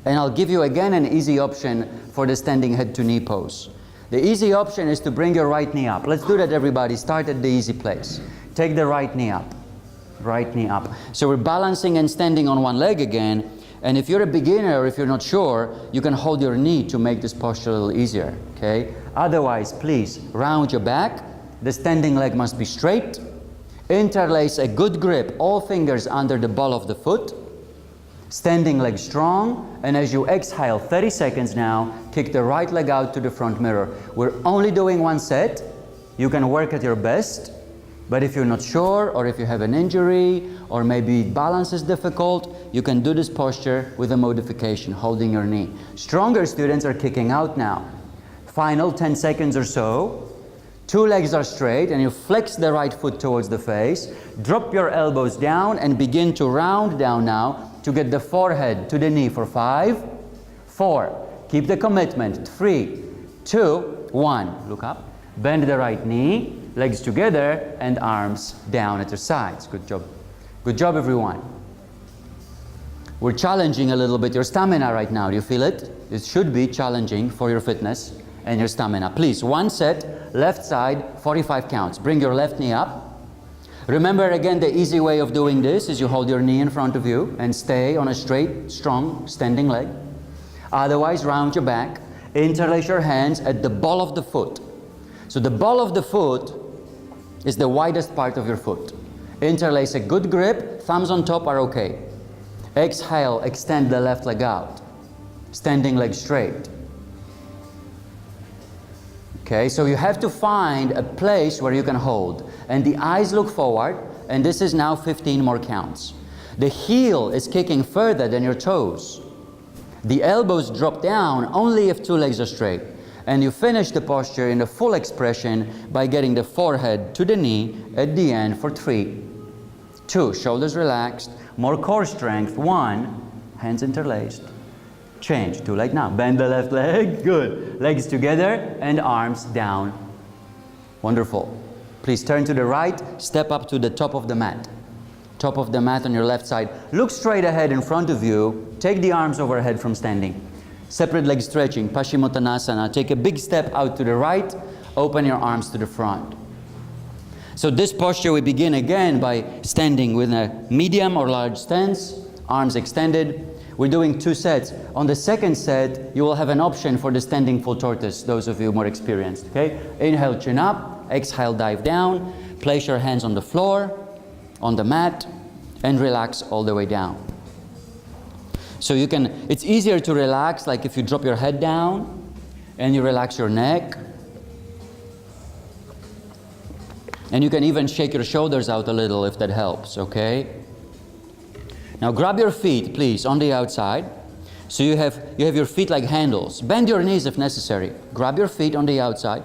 And I'll give you again an easy option for the standing head to knee pose. The easy option is to bring your right knee up. Let's do that, everybody. Start at the easy place. Take the right knee up. Right knee up. So we're balancing and standing on one leg again. And if you're a beginner or if you're not sure, you can hold your knee to make this posture a little easier, okay? Otherwise, please round your back. The standing leg must be straight. Interlace a good grip, all fingers under the ball of the foot. Standing leg strong, and as you exhale, 30 seconds now, kick the right leg out to the front mirror. We're only doing one set. You can work at your best, but if you're not sure, or if you have an injury, or maybe balance is difficult, you can do this posture with a modification, holding your knee. Stronger students are kicking out now. Final 10 seconds or so. 2 legs are straight, and you flex the right foot towards the face. Drop your elbows down and begin to round down now to get the forehead to the knee for 5, 4. Keep the commitment. 3, 2, 1. Look up. Bend the right knee, legs together, and arms down at your sides. Good job. Good job, everyone. We're challenging a little bit your stamina right now. Do you feel it? It should be challenging for your fitness and your stamina. Please, one set, left side, 45 counts. Bring your left knee up. Remember again, the easy way of doing this is you hold your knee in front of you and stay on a straight, strong, standing leg. Otherwise, round your back. Interlace your hands at the ball of the foot. So the ball of the foot is the widest part of your foot. Interlace a good grip, thumbs on top are okay. Exhale, extend the left leg out. Standing leg straight. Okay, so you have to find a place where you can hold. And the eyes look forward, and this is now 15 more counts. The heel is kicking further than your toes. The elbows drop down only if 2 legs are straight. And you finish the posture in the full expression by getting the forehead to the knee at the end for 3, 2, shoulders relaxed, more core strength, 1, hands interlaced. Change, 2 legs now. Bend the left leg, good. Legs together and arms down. Wonderful. Please turn to the right, step up to the top of the mat. Top of the mat on your left side. Look straight ahead in front of you. Take the arms overhead from standing. Separate leg stretching, Paschimottanasana. Take a big step out to the right, open your arms to the front. So this posture we begin again by standing with a medium or large stance, arms extended. We're doing 2 sets. On the second set, you will have an option for the standing full tortoise, those of you more experienced, okay? Inhale, chin up, exhale, dive down, place your hands on the floor, on the mat, and relax all the way down. So you can, it's easier to relax, like if you drop your head down, and you relax your neck. And you can even shake your shoulders out a little if that helps, okay? Now grab your feet, please, on the outside. So you have your feet like handles. Bend your knees if necessary. Grab your feet on the outside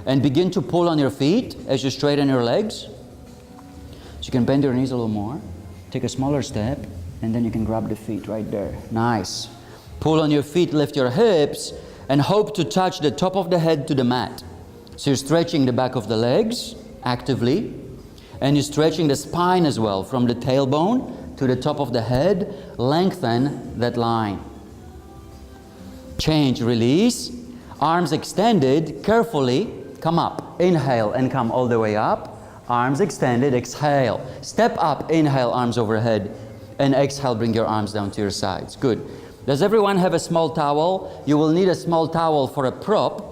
and begin to pull on your feet as you straighten your legs. So you can bend your knees a little more. Take a smaller step, and then you can grab the feet right there. Nice. Pull on your feet, lift your hips, and hope to touch the top of the head to the mat. So you're stretching the back of the legs actively, and you're stretching the spine as well, from the tailbone to the top of the head. Lengthen that line. Change, release. Arms extended, carefully come up. Inhale and come all the way up. Arms extended, exhale. Step up, inhale, arms overhead. And exhale, bring your arms down to your sides. Good. Does everyone have a small towel? You will need a small towel for a prop.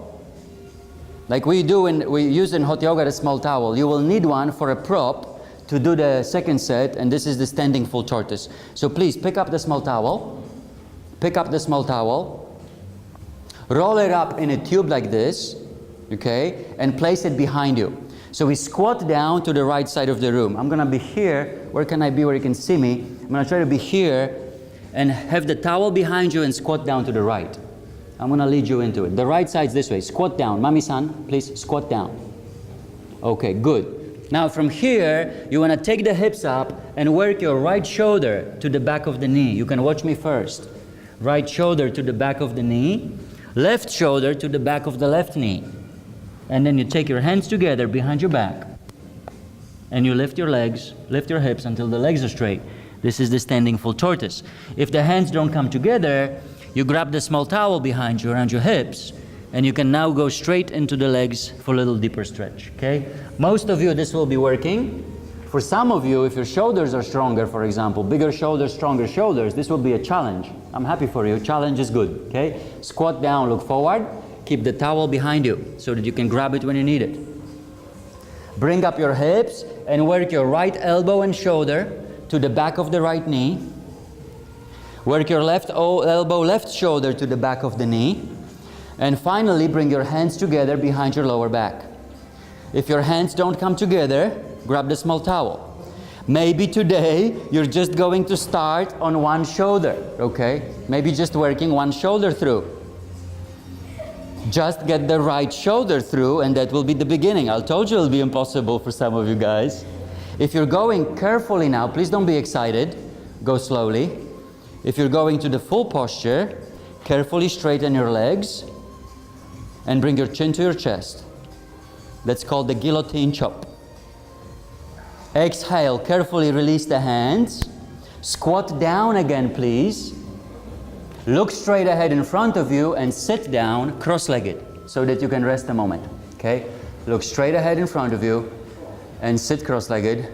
Like we use in haṭhayoga the small towel. You will need one for a prop to do the second set, and this is the standing full tortoise. So please pick up the small towel. Pick up the small towel. Roll it up in a tube like this, okay? And place it behind you. So we squat down to the right side of the room. I'm gonna be here. Where can I be where you can see me? I'm gonna try to be here and have the towel behind you and squat down to the right. I'm gonna lead you into it. The right side's this way. Squat down. Mami-san, please squat down. Okay, good. Now from here, you wanna take the hips up and work your right shoulder to the back of the knee. You can watch me first. Right shoulder to the back of the knee. Left shoulder to the back of the left knee. And then you take your hands together behind your back. And you lift your legs, lift your hips until the legs are straight. This is the standing full tortoise. If the hands don't come together, you grab the small towel behind you around your hips, and you can now go straight into the legs for a little deeper stretch, okay? Most of you, this will be working For some of you, if your shoulders are stronger, for example, bigger shoulders, stronger shoulders, this will be a challenge. I'm happy for you. Challenge is good, okay? Squat down, look forward. Keep the towel behind you so that you can grab it when you need it. Bring up your hips and work your right elbow and shoulder to the back of the right knee. Work your left elbow, left shoulder to the back of the knee. And finally, bring your hands together behind your lower back. If your hands don't come together, grab the small towel. Maybe today you're just going to start on one shoulder, okay? Maybe just working one shoulder through. Just get the right shoulder through and that will be the beginning. I told you it'll be impossible for some of you guys. If you're going carefully now, please don't be excited. Go slowly. If you're going to the full posture, carefully straighten your legs and bring your chin to your chest. That's called the guillotine chop. Exhale, carefully release the hands. Squat down again, please. Look straight ahead in front of you and sit down cross-legged so that you can rest a moment. Okay? Look straight ahead in front of you and sit cross-legged.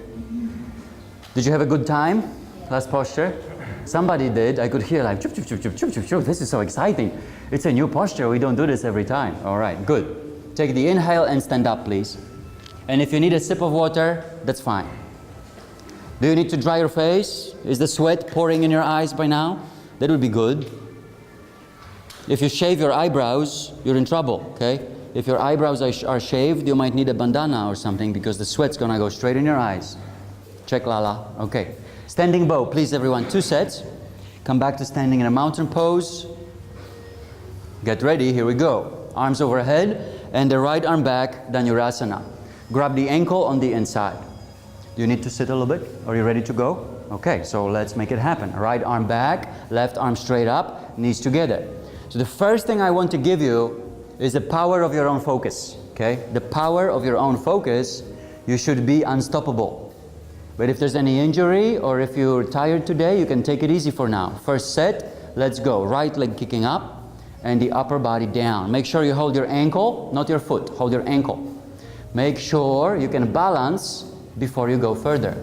Did you have a good time? Last posture? Somebody did. I could hear like, chup, chup, chup, chup, chup, chup, chup. This is so exciting. It's a new posture. We don't do this every time. All right, good. Take the inhale and stand up, please. And if you need a sip of water, that's fine. Do you need to dry your face? Is the sweat pouring in your eyes by now? That would be good. If you shave your eyebrows, you're in trouble, okay? If your eyebrows are shaved, you might need a bandana or something because the sweat's gonna go straight in your eyes. Check, Lala. Okay. Standing bow, please everyone, 2 sets. Come back to standing in a mountain pose. Get ready, here we go. Arms overhead and the right arm back, Dhanurasana. Grab the ankle on the inside. Do you need to sit a little bit? Are you ready to go? Okay, so let's make it happen. Right arm back, left arm straight up, knees together. So the first thing I want to give you is the power of your own focus, okay? The power of your own focus, you should be unstoppable. But if there's any injury or if you're tired today, you can take it easy for now. First set, let's go. Right leg kicking up and the upper body down. Make sure you hold your ankle, not your foot, hold your ankle. Make sure you can balance before you go further.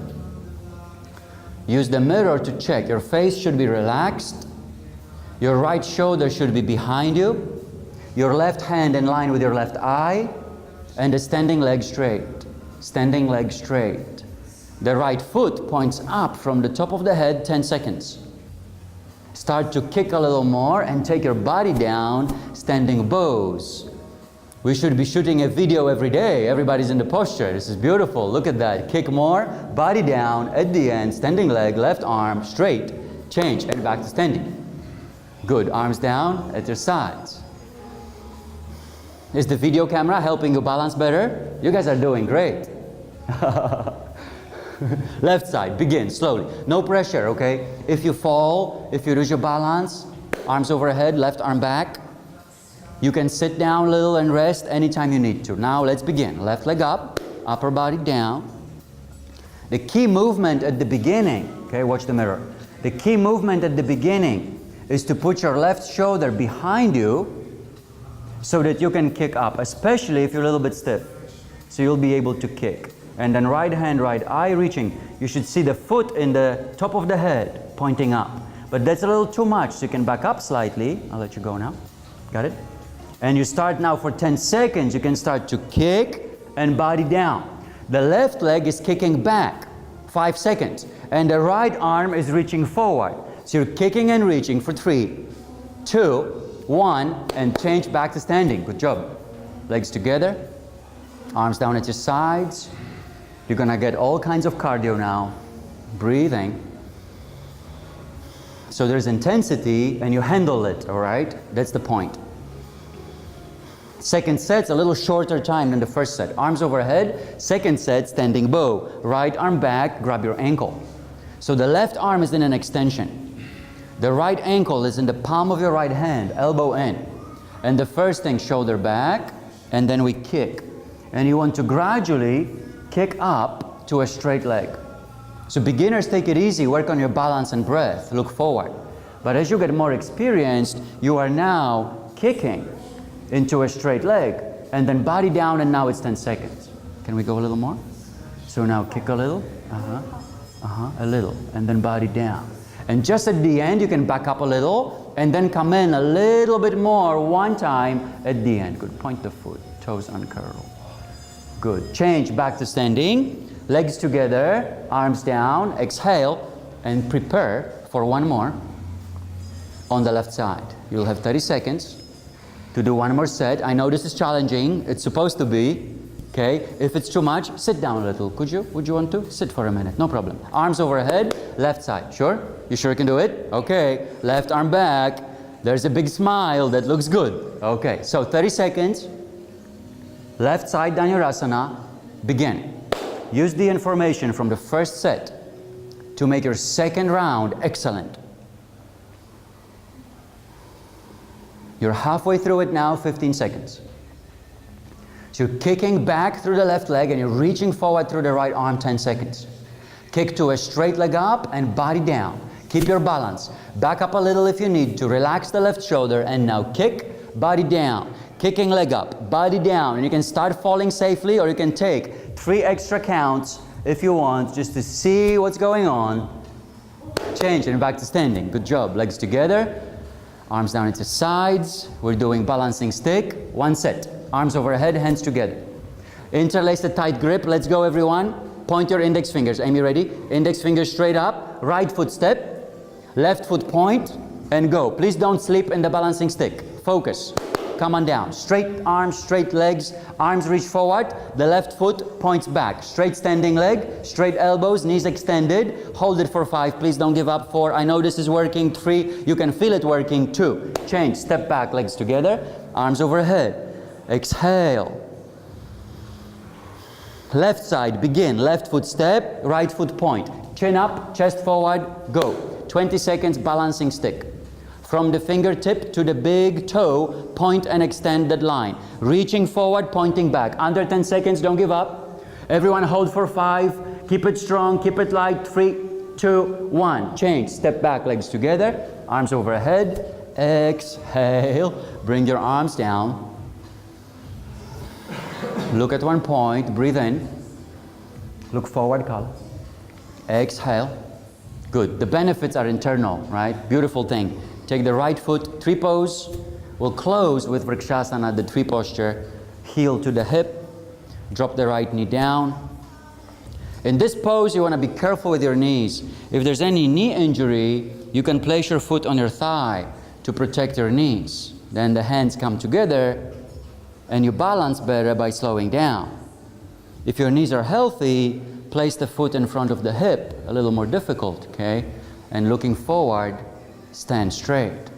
Use the mirror to check. Your face should be relaxed. Your right shoulder should be behind you. Your left hand in line with your left eye. And the standing leg straight. Standing leg straight. The right foot points up from the top of the head, 10 seconds. Start to kick a little more and take your body down, standing bows. We should be shooting a video every day. Everybody's in the posture. This is beautiful. Look at that. Kick more, body down, at the end, standing leg, left arm, straight, change, and back to standing. Good. Arms down at your sides. Is the video camera helping you balance better? You guys are doing great. Left side, begin slowly. No pressure, okay? If you fall, if you lose your balance, arms overhead, left arm back. You can sit down a little and rest anytime you need to. Now let's begin. Left leg up, upper body down. The key movement at the beginning, okay, watch the mirror. The key movement at the beginning is to put your left shoulder behind you so that you can kick up, especially if you're a little bit stiff. So you'll be able to kick. And then right hand, right eye reaching. You should see the foot in the top of the head pointing up. But that's a little too much, so you can back up slightly. I'll let you go now. Got it? And you start now for 10 seconds. You can start to kick and body down. The left leg is kicking back, 5 seconds. And the right arm is reaching forward. So you're kicking and reaching for 3, 2, 1, and change back to standing. Good job. Legs together, arms down at your sides. You're gonna get all kinds of cardio now. Breathing. So there's intensity and you handle it, all right? That's the point. Second set's a little shorter time than the first set. Arms overhead, second set, standing bow. Right arm back, grab your ankle. So the left arm is in an extension. The right ankle is in the palm of your right hand, elbow in. And the first thing, shoulder back, and then we kick. And you want to gradually kick up to a straight leg. So beginners, take it easy, work on your balance and breath, look forward. But as you get more experienced, you are now kicking into a straight leg, and then body down, and now it's 10 seconds. Can we go a little more? So now kick a little, a little, and then body down. And just at the end, you can back up a little, and then come in a little bit more one time at the end. Good, point the foot, toes uncurl. Good, change back to standing, legs together, arms down, exhale, and prepare for one more on the left side. You'll have 30 seconds to do one more set. I know this is challenging, it's supposed to be, okay? If it's too much, sit down a little. Would you want to? Sit for a minute, no problem. Arms overhead, left side, sure? You sure you can do it? Okay, left arm back. There's a big smile, that looks good. Okay, so 30 seconds, left side Dhanurasana, begin. Use the information from the first set to make your second round excellent. You're halfway through it now, 15 seconds. So you're kicking back through the left leg and you're reaching forward through the right arm, 10 seconds. Kick to a straight leg up and body down. Keep your balance. Back up a little if you need to. Relax the left shoulder and now kick, body down. Kicking leg up, body down. And you can start falling safely, or you can take 3 extra counts if you want, just to see what's going on. Change and back to standing. Good job. Legs together. Arms down into sides. We're doing balancing stick. One set. Arms overhead, hands together. Interlace the tight grip. Let's go, everyone. Point your index fingers. Amy, ready? Index fingers straight up. Right foot step. Left foot point and go. Please don't sleep in the balancing stick. Focus. Come on down. Straight arms, straight legs. Arms reach forward. The left foot points back. Straight standing leg. Straight elbows. Knees extended. Hold it for 5. Please don't give up. 4. I know this is working. 3. You can feel it working. 2. Change. Step back. Legs together. Arms overhead. Exhale. Left side. Begin. Left foot step. Right foot point. Chin up. Chest forward. Go. 20 seconds balancing stick. From the fingertip to the big toe, point and extend that line. Reaching forward, pointing back. Under 10 seconds, don't give up. Everyone hold for 5. Keep it strong, keep it light. 3, 2, 1. Change. Step back, legs together. Arms overhead. Exhale. Bring your arms down. Look at one point. Breathe in. Look forward, Kala. Exhale. Good. The benefits are internal, right? Beautiful thing. Take the right foot, tree pose. We'll close with Vrikshasana, the tree posture. Heel to the hip. Drop the right knee down. In this pose, you want to be careful with your knees. If there's any knee injury, you can place your foot on your thigh to protect your knees. Then the hands come together and you balance better by slowing down. If your knees are healthy, place the foot in front of the hip, a little more difficult, okay? And looking forward, stand straight.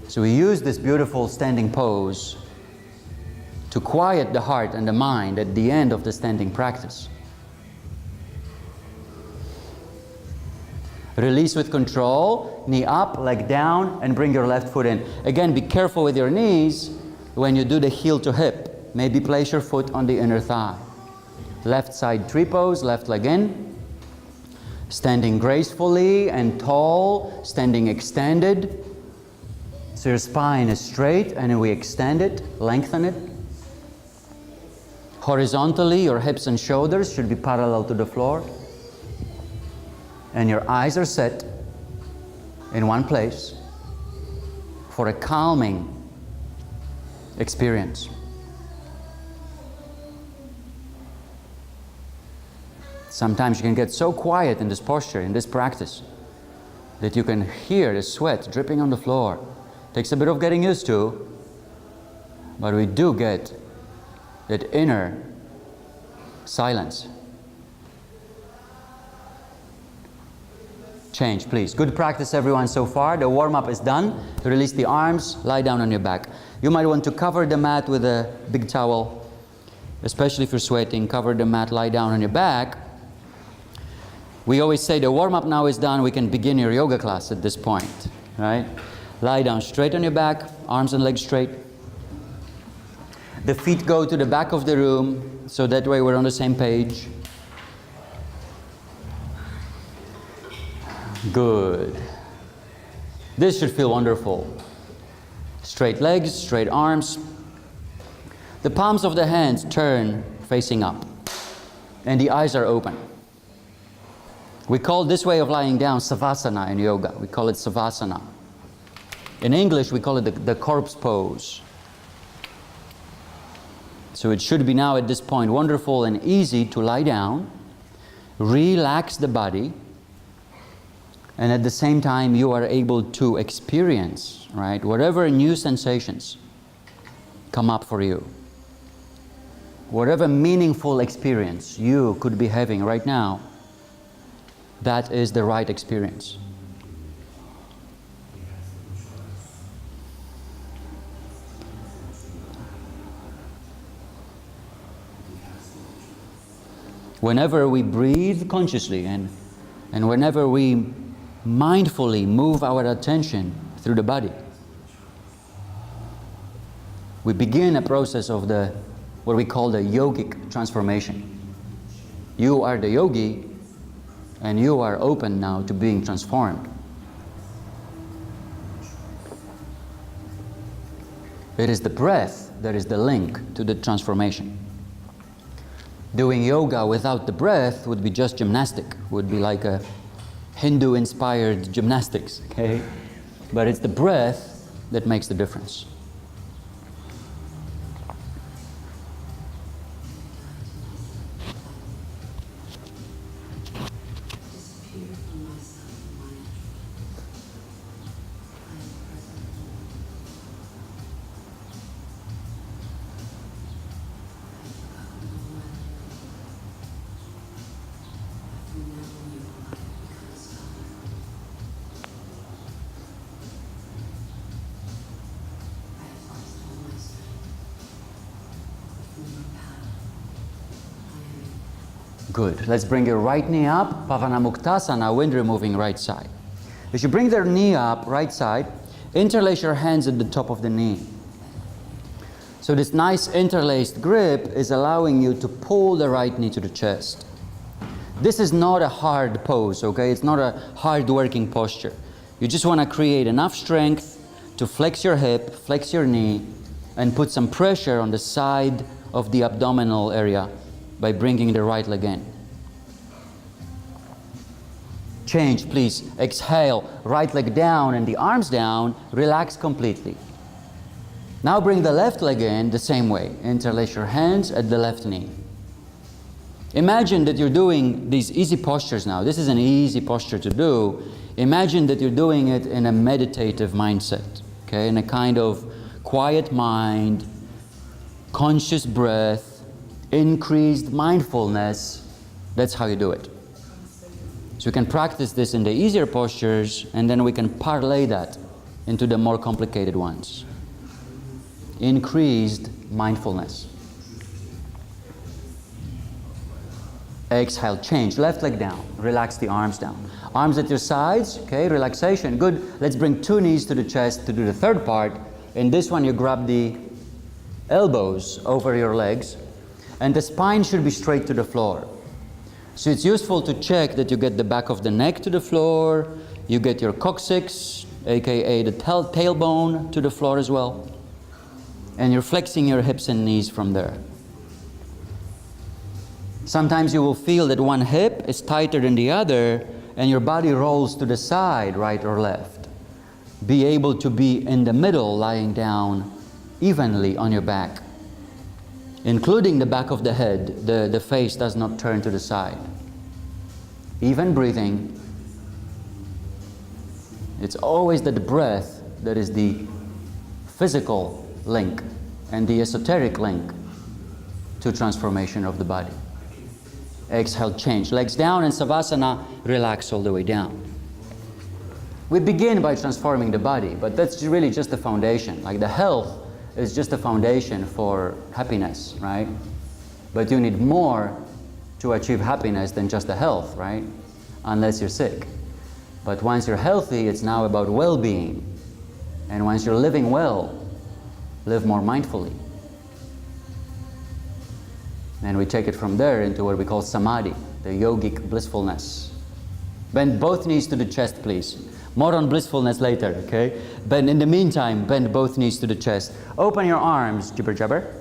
So we use this beautiful standing pose to quiet the heart and the mind at the end of the standing practice. Release with control, knee up, leg down, and bring your left foot in. Again, be careful with your knees when you do the heel to hip. Maybe place your foot on the inner thigh. Left side tree pose, left leg in. Standing gracefully and tall, standing extended. So your spine is straight and we extend it, lengthen it. Horizontally, your hips and shoulders should be parallel to the floor. And your eyes are set in one place for a calming experience. Sometimes you can get so quiet in this posture, in this practice, that you can hear the sweat dripping on the floor. Takes a bit of getting used to, but we do get that inner silence. Change, please. Good practice, everyone, so far. The warm-up is done. Release the arms, lie down on your back. You might want to cover the mat with a big towel, especially if you're sweating. Cover the mat, lie down on your back. We always say the warm-up now is done, we can begin your yoga class at this point, right? Lie down straight on your back, arms and legs straight. The feet go to the back of the room, so that way we're on the same page. Good. This should feel wonderful. Straight legs, straight arms. The palms of the hands turn facing up. and the eyes are open. We call this way of lying down Savasana in yoga. We call it Savasana. In English, we call it the corpse pose. So it should be now at this point wonderful and easy to lie down, relax the body, and at the same time you are able to experience, right, whatever new sensations come up for you. Whatever meaningful experience you could be having right now, that is the right experience. Whenever we breathe consciously and whenever we mindfully move our attention through the body, we begin a process of what we call the yogic transformation. You are the yogi and you are open now to being transformed. It is the breath that is the link to the transformation. Doing yoga without the breath would be just gymnastic, would be like a Hindu-inspired gymnastics, okay? But it's the breath that makes the difference. Good. Let's bring your right knee up. Paschimottanasana, wind removing right side. As you bring their knee up, right side, interlace your hands at the top of the knee. So this nice interlaced grip is allowing you to pull the right knee to the chest. This is not a hard pose, okay? It's not a hard working posture. You just want to create enough strength to flex your hip, flex your knee, and put some pressure on the side of the abdominal area by bringing the right leg in. Change, please. Exhale, right leg down and the arms down. Relax completely. Now bring the left leg in the same way. Interlace your hands at the left knee. Imagine that you're doing these easy postures now. This is an easy posture to do. Imagine that you're doing it in a meditative mindset, okay? In a kind of quiet mind, conscious breath, increased mindfulness. That's how you do it. So you can practice this in the easier postures, and then we can parlay that into the more complicated ones. Increased mindfulness. Exhale, change. Left leg down. Relax the arms down. Arms at your sides. Okay, relaxation. Good. Let's bring two knees to the chest to do the third part. In this one, you grab the elbows over your legs, and the spine should be straight to the floor. So it's useful to check that you get the back of the neck to the floor, you get your coccyx, aka the tailbone, to the floor as well. And you're flexing your hips and knees from there. Sometimes you will feel that one hip is tighter than the other and your body rolls to the side, right or left. Be able to be in the middle, lying down evenly on your back, including the back of the head. The face does not turn to the side. Even breathing. It's always the breath that is the physical link and the esoteric link to transformation of the body. Exhale, change. Legs down in Savasana, relax all the way down. We begin by transforming the body, but that's really just the foundation. Like the health is just a foundation for happiness, right? But you need more to achieve happiness than just the health, right? Unless you're sick. But once you're healthy, it's now about well-being. And once you're living well, live more mindfully. And we take it from there into what we call samadhi, the yogic blissfulness. Bend both knees to the chest, please. More on blissfulness later, okay? But in the meantime, bend both knees to the chest. Open your arms, jibber jabber.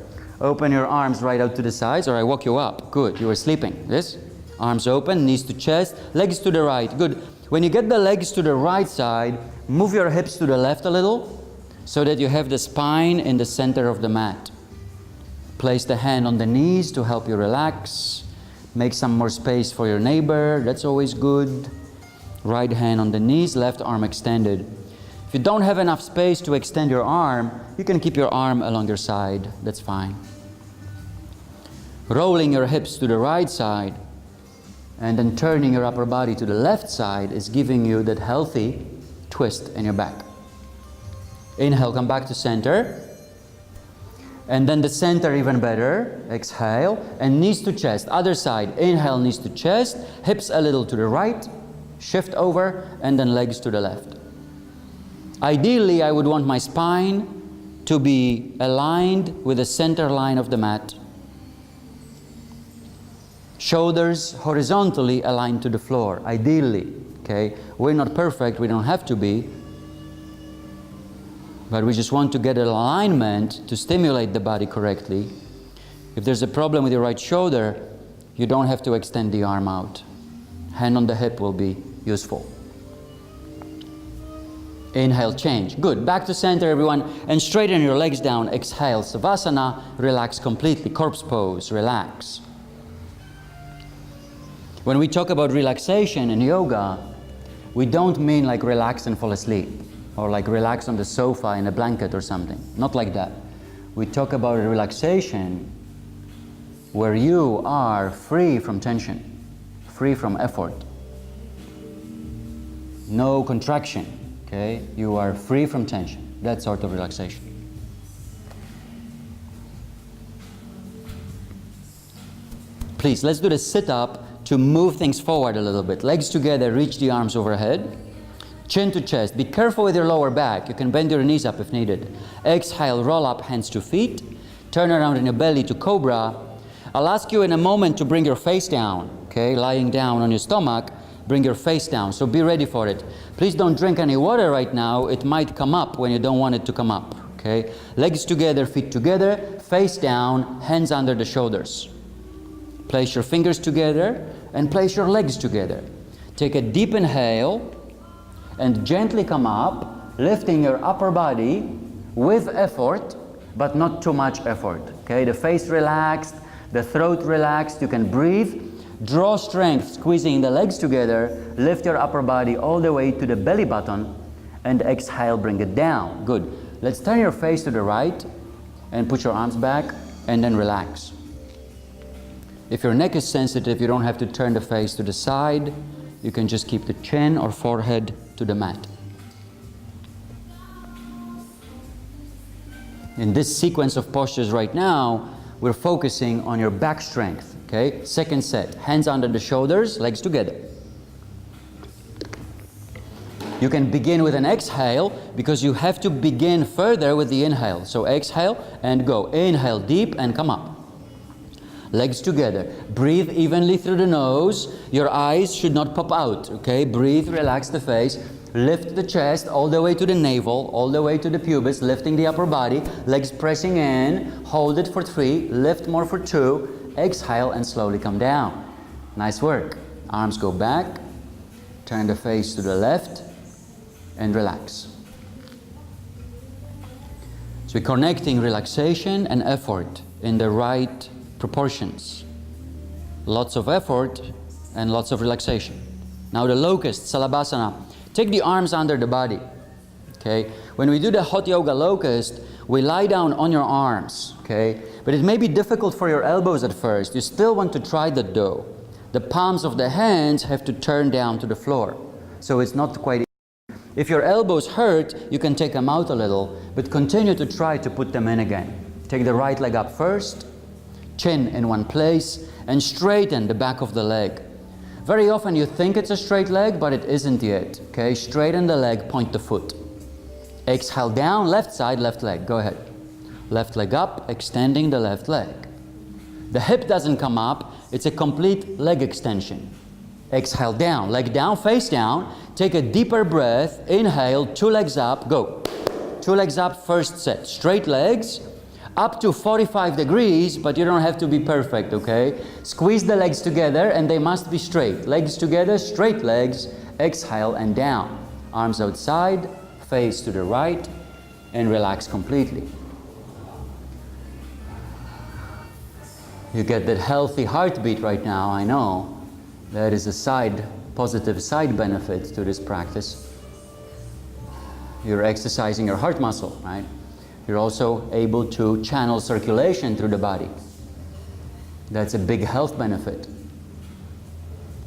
Open your arms right out to the sides, or I walk you up. Good, you were sleeping. This, arms open, knees to chest, legs to the right. Good. When you get the legs to the right side, move your hips to the left a little, so that you have the spine in the center of the mat. Place the hand on the knees to help you relax. Make some more space for your neighbor, that's always good. Right hand on the knees, left arm extended. If you don't have enough space to extend your arm, you can keep your arm along your side, that's fine. Rolling your hips to the right side and then turning your upper body to the left side is giving you that healthy twist in your back. Inhale, come back to center. And then the center even better. Exhale, and knees to chest. Other side, inhale, knees to chest, hips a little to the right, shift over, and then legs to the left. Ideally, I would want my spine to be aligned with the center line of the mat. Shoulders horizontally aligned to the floor, ideally. Okay? We're not perfect, we don't have to be. But we just want to get an alignment to stimulate the body correctly. If there's a problem with your right shoulder, you don't have to extend the arm out. Hand on the hip will be useful. Inhale, change. Good. Back to center, everyone. And straighten your legs down. Exhale, Savasana. Relax completely. Corpse pose. Relax. When we talk about relaxation in yoga, we don't mean like relax and fall asleep, or like relax on the sofa in a blanket or something. Not like that. We talk about a relaxation where you are free from tension, free from effort. No contraction, okay? You are free from tension. That sort of relaxation. Please, let's do the sit-up to move things forward a little bit. Legs together, reach the arms overhead. Chin to chest. Be careful with your lower back. You can bend your knees up if needed. Exhale, roll up, hands to feet. Turn around in your belly to cobra. I'll ask you in a moment to bring your face down, okay? Lying down on your stomach, bring your face down. So be ready for it. Please don't drink any water right now. It might come up when you don't want it to come up, okay? Legs together, feet together, face down, hands under the shoulders. Place your fingers together and place your legs together. Take a deep inhale and gently come up, lifting your upper body with effort, but not too much effort, okay? The face relaxed, the throat relaxed, you can breathe. Draw strength, squeezing the legs together, lift your upper body all the way to the belly button, and exhale, bring it down. Good. Let's turn your face to the right and put your arms back, and then relax. If your neck is sensitive, you don't have to turn the face to the side. You can just keep the chin or forehead to the mat. In this sequence of postures right now, we're focusing on your back strength, okay? Second set, hands under the shoulders, legs together. You can begin with an exhale because you have to begin further with the inhale. So exhale and go. Inhale deep and come up. Legs together. Breathe evenly through the nose. Your eyes should not pop out, okay? Breathe, relax the face. Lift the chest all the way to the navel, all the way to the pubis, lifting the upper body. Legs pressing in. Hold it for 3. Lift more for 2. Exhale and slowly come down. Nice work. Arms go back. Turn the face to the left and relax. So we're connecting relaxation and effort in the right proportions. Lots of effort and lots of relaxation. Now the Locust Salabhasana. Take the arms under the body. Okay? When we do the hot yoga locust, we lie down on your arms. Okay? But it may be difficult for your elbows at first. You still want to try that though. The palms of the hands have to turn down to the floor. So it's not quite easy. If your elbows hurt, you can take them out a little, but continue to try to put them in again. Take the right leg up first. Chin in one place, and straighten the back of the leg. Very often you think it's a straight leg, but it isn't yet. Okay, straighten the leg, point the foot. Exhale down, left side, left leg. Go ahead. Left leg up, extending the left leg. The hip doesn't come up, it's a complete leg extension. Exhale down, leg down, face down. Take a deeper breath. Inhale, 2 legs up, go. 2 legs up, first set. Straight legs. Up to 45 degrees, but you don't have to be perfect, okay? Squeeze the legs together and they must be straight. Legs together, straight legs. Exhale and down. Arms outside, face to the right, and relax completely. You get that healthy heartbeat right now, I know. That is a positive side benefit to this practice. You're exercising your heart muscle, right? You're also able to channel circulation through the body. That's a big health benefit.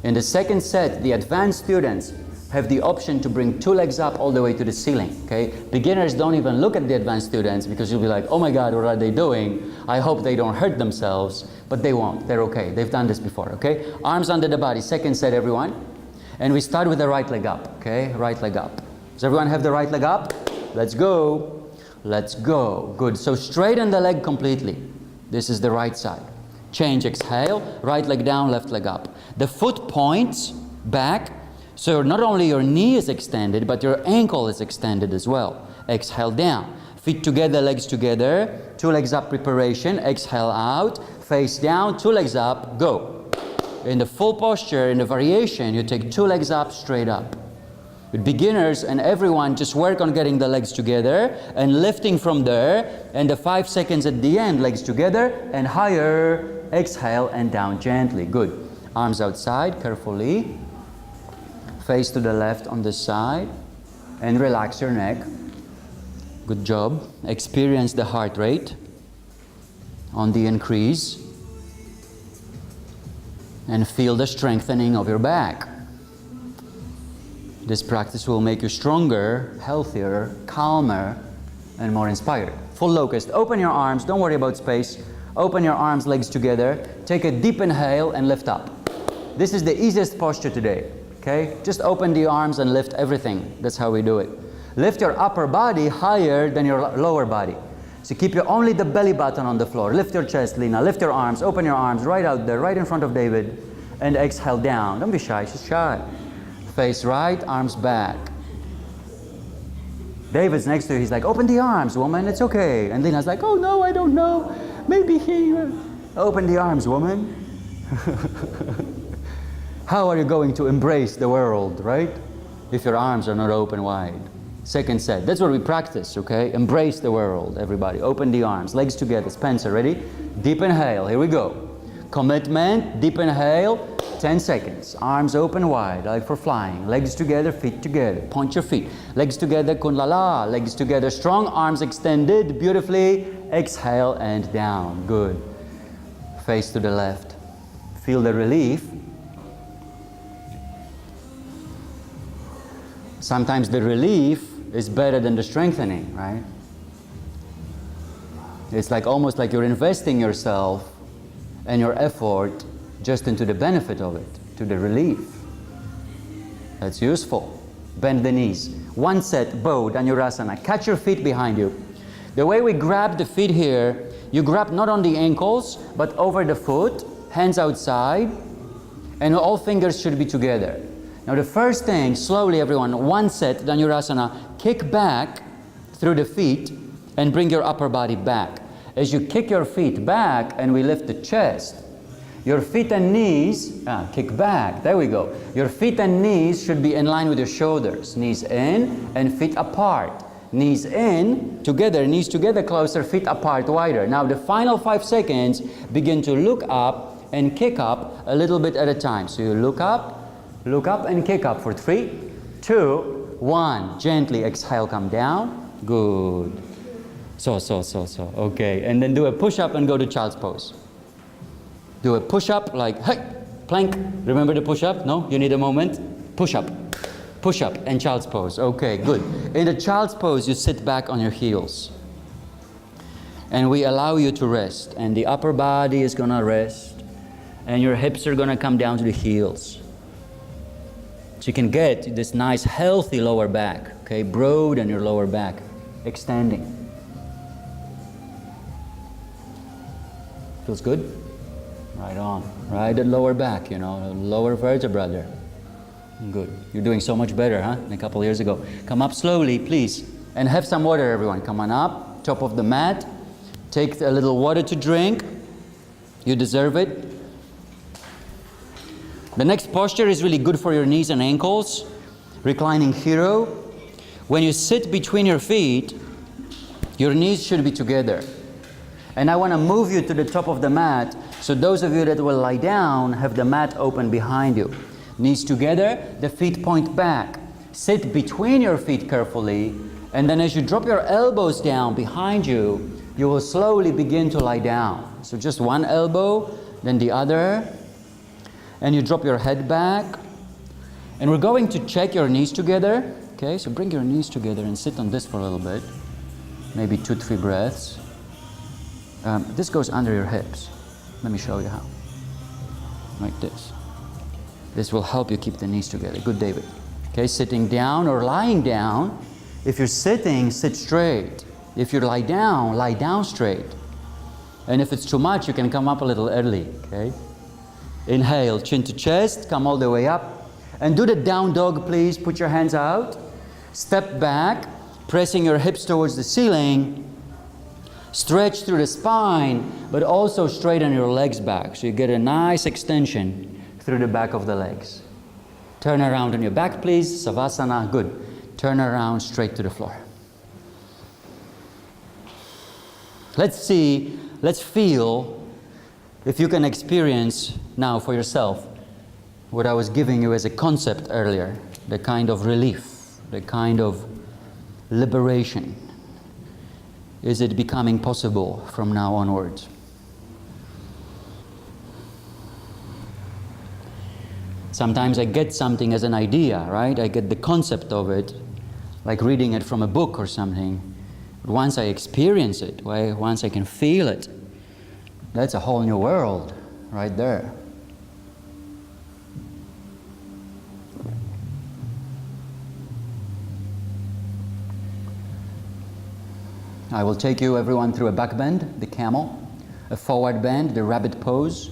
In the second set, the advanced students have the option to bring 2 legs up all the way to the ceiling, okay? Beginners don't even look at the advanced students because you'll be like, oh my God, what are they doing? I hope they don't hurt themselves, but they won't, they're okay. They've done this before, okay? Arms under the body, second set, everyone. And we start with the right leg up, okay? Right leg up. Does everyone have the right leg up? Let's go. Let's go. Good. So straighten the leg completely. This is the right side. Change, exhale, right leg down, left leg up. The foot points back, so not only your knee is extended, but your ankle is extended as well. Exhale down. Feet together, legs together. 2 legs up preparation. Exhale out. Face down, 2 legs up. Go. In the full posture, in the variation, you take 2 legs up, straight up. With beginners and everyone, just work on getting the legs together and lifting from there. And the 5 seconds at the end, legs together and higher. Exhale and down gently. Good. Arms outside, carefully. Face to the left on the side. And relax your neck. Good job. Experience the heart rate on the increase. And feel the strengthening of your back. This practice will make you stronger, healthier, calmer, and more inspired. Full locust. Open your arms. Don't worry about space. Open your arms, legs together. Take a deep inhale and lift up. This is the easiest posture today. Okay? Just open the arms and lift everything. That's how we do it. Lift your upper body higher than your lower body. So keep only the belly button on the floor. Lift your chest, Lena. Lift your arms. Open your arms right out there, right in front of David. And exhale down. Don't be shy. She's shy. Face right, arms back. David's next to you. He's like, open the arms, woman. It's okay. And Lena's like, oh no, I don't know. Maybe he... Open the arms, woman. How are you going to embrace the world, right? If your arms are not open wide. Second set. That's what we practice, okay? Embrace the world, everybody. Open the arms, legs together. Spencer, ready? Deep inhale. Here we go. Commitment, deep inhale, 10 seconds. Arms open wide, like for flying. Legs together, feet together. Point your feet. Legs together, kundalala. Legs together, strong. Arms extended, beautifully. Exhale and down. Good. Face to the left. Feel the relief. Sometimes the relief is better than the strengthening, right? It's like almost like you're investing yourself and your effort just into the benefit of it, to the relief. That's useful. Bend the knees. 1 set, bow, Dhanurasana. Catch your feet behind you. The way we grab the feet here, you grab not on the ankles, but over the foot, hands outside, and all fingers should be together. Now the first thing, slowly everyone, 1 set, Dhanurasana, kick back through the feet and bring your upper body back. As you kick your feet back and we lift the chest, your feet and knees, kick back, there we go. Your feet and knees should be in line with your shoulders. Knees in and feet apart. Knees in, together, knees together, closer, feet apart, wider. Now the final 5 seconds, begin to look up and kick up a little bit at a time. So you look up and kick up for 3, 2, 1. Gently exhale, come down. Good. So. Okay, and then do a push-up and go to child's pose. Do a push-up like, hey, plank. Remember the push-up? No? You need a moment? Push-up, and child's pose. Okay, good. In the child's pose, you sit back on your heels. And we allow you to rest. And the upper body is going to rest. And your hips are going to come down to the heels. So you can get this nice, healthy lower back. Okay, broad on your lower back, extending. Feels good? Right on. Right at lower back, lower vertebra there. Good. You're doing so much better, huh? Than a couple years ago. Come up slowly, please. And have some water, everyone. Come on up. Top of the mat. Take a little water to drink. You deserve it. The next posture is really good for your knees and ankles. Reclining Hero. When you sit between your feet, your knees should be together. And I want to move you to the top of the mat, so those of you that will lie down have the mat open behind you. Knees together, the feet point back. Sit between your feet carefully, and then as you drop your elbows down behind you, you will slowly begin to lie down. So just one elbow, then the other, and you drop your head back. And we're going to check your knees together. Okay, so bring your knees together and sit on this for a little bit. Maybe 2-3 breaths. This goes under your hips. Let me show you how. Like this. This will help you keep the knees together. Good, David. Okay, sitting down or lying down. If you're sitting, sit straight. If you lie down straight. And if it's too much, you can come up a little early. Okay. Inhale, chin to chest, come all the way up. And do the down dog, please. Put your hands out. Step back, pressing your hips towards the ceiling. Stretch through the spine, but also straighten your legs back. So you get a nice extension through the back of the legs. Turn around on your back, please. Savasana, good. Turn around straight to the floor. Let's feel if you can experience now for yourself what I was giving you as a concept earlier, the kind of relief, the kind of liberation. Is it becoming possible from now onwards? Sometimes I get something as an idea, right? I get the concept of it, like reading it from a book or something. But once I experience it, once I can feel it, that's a whole new world right there. I will take you, everyone, through a back bend, the camel, a forward bend, the rabbit pose,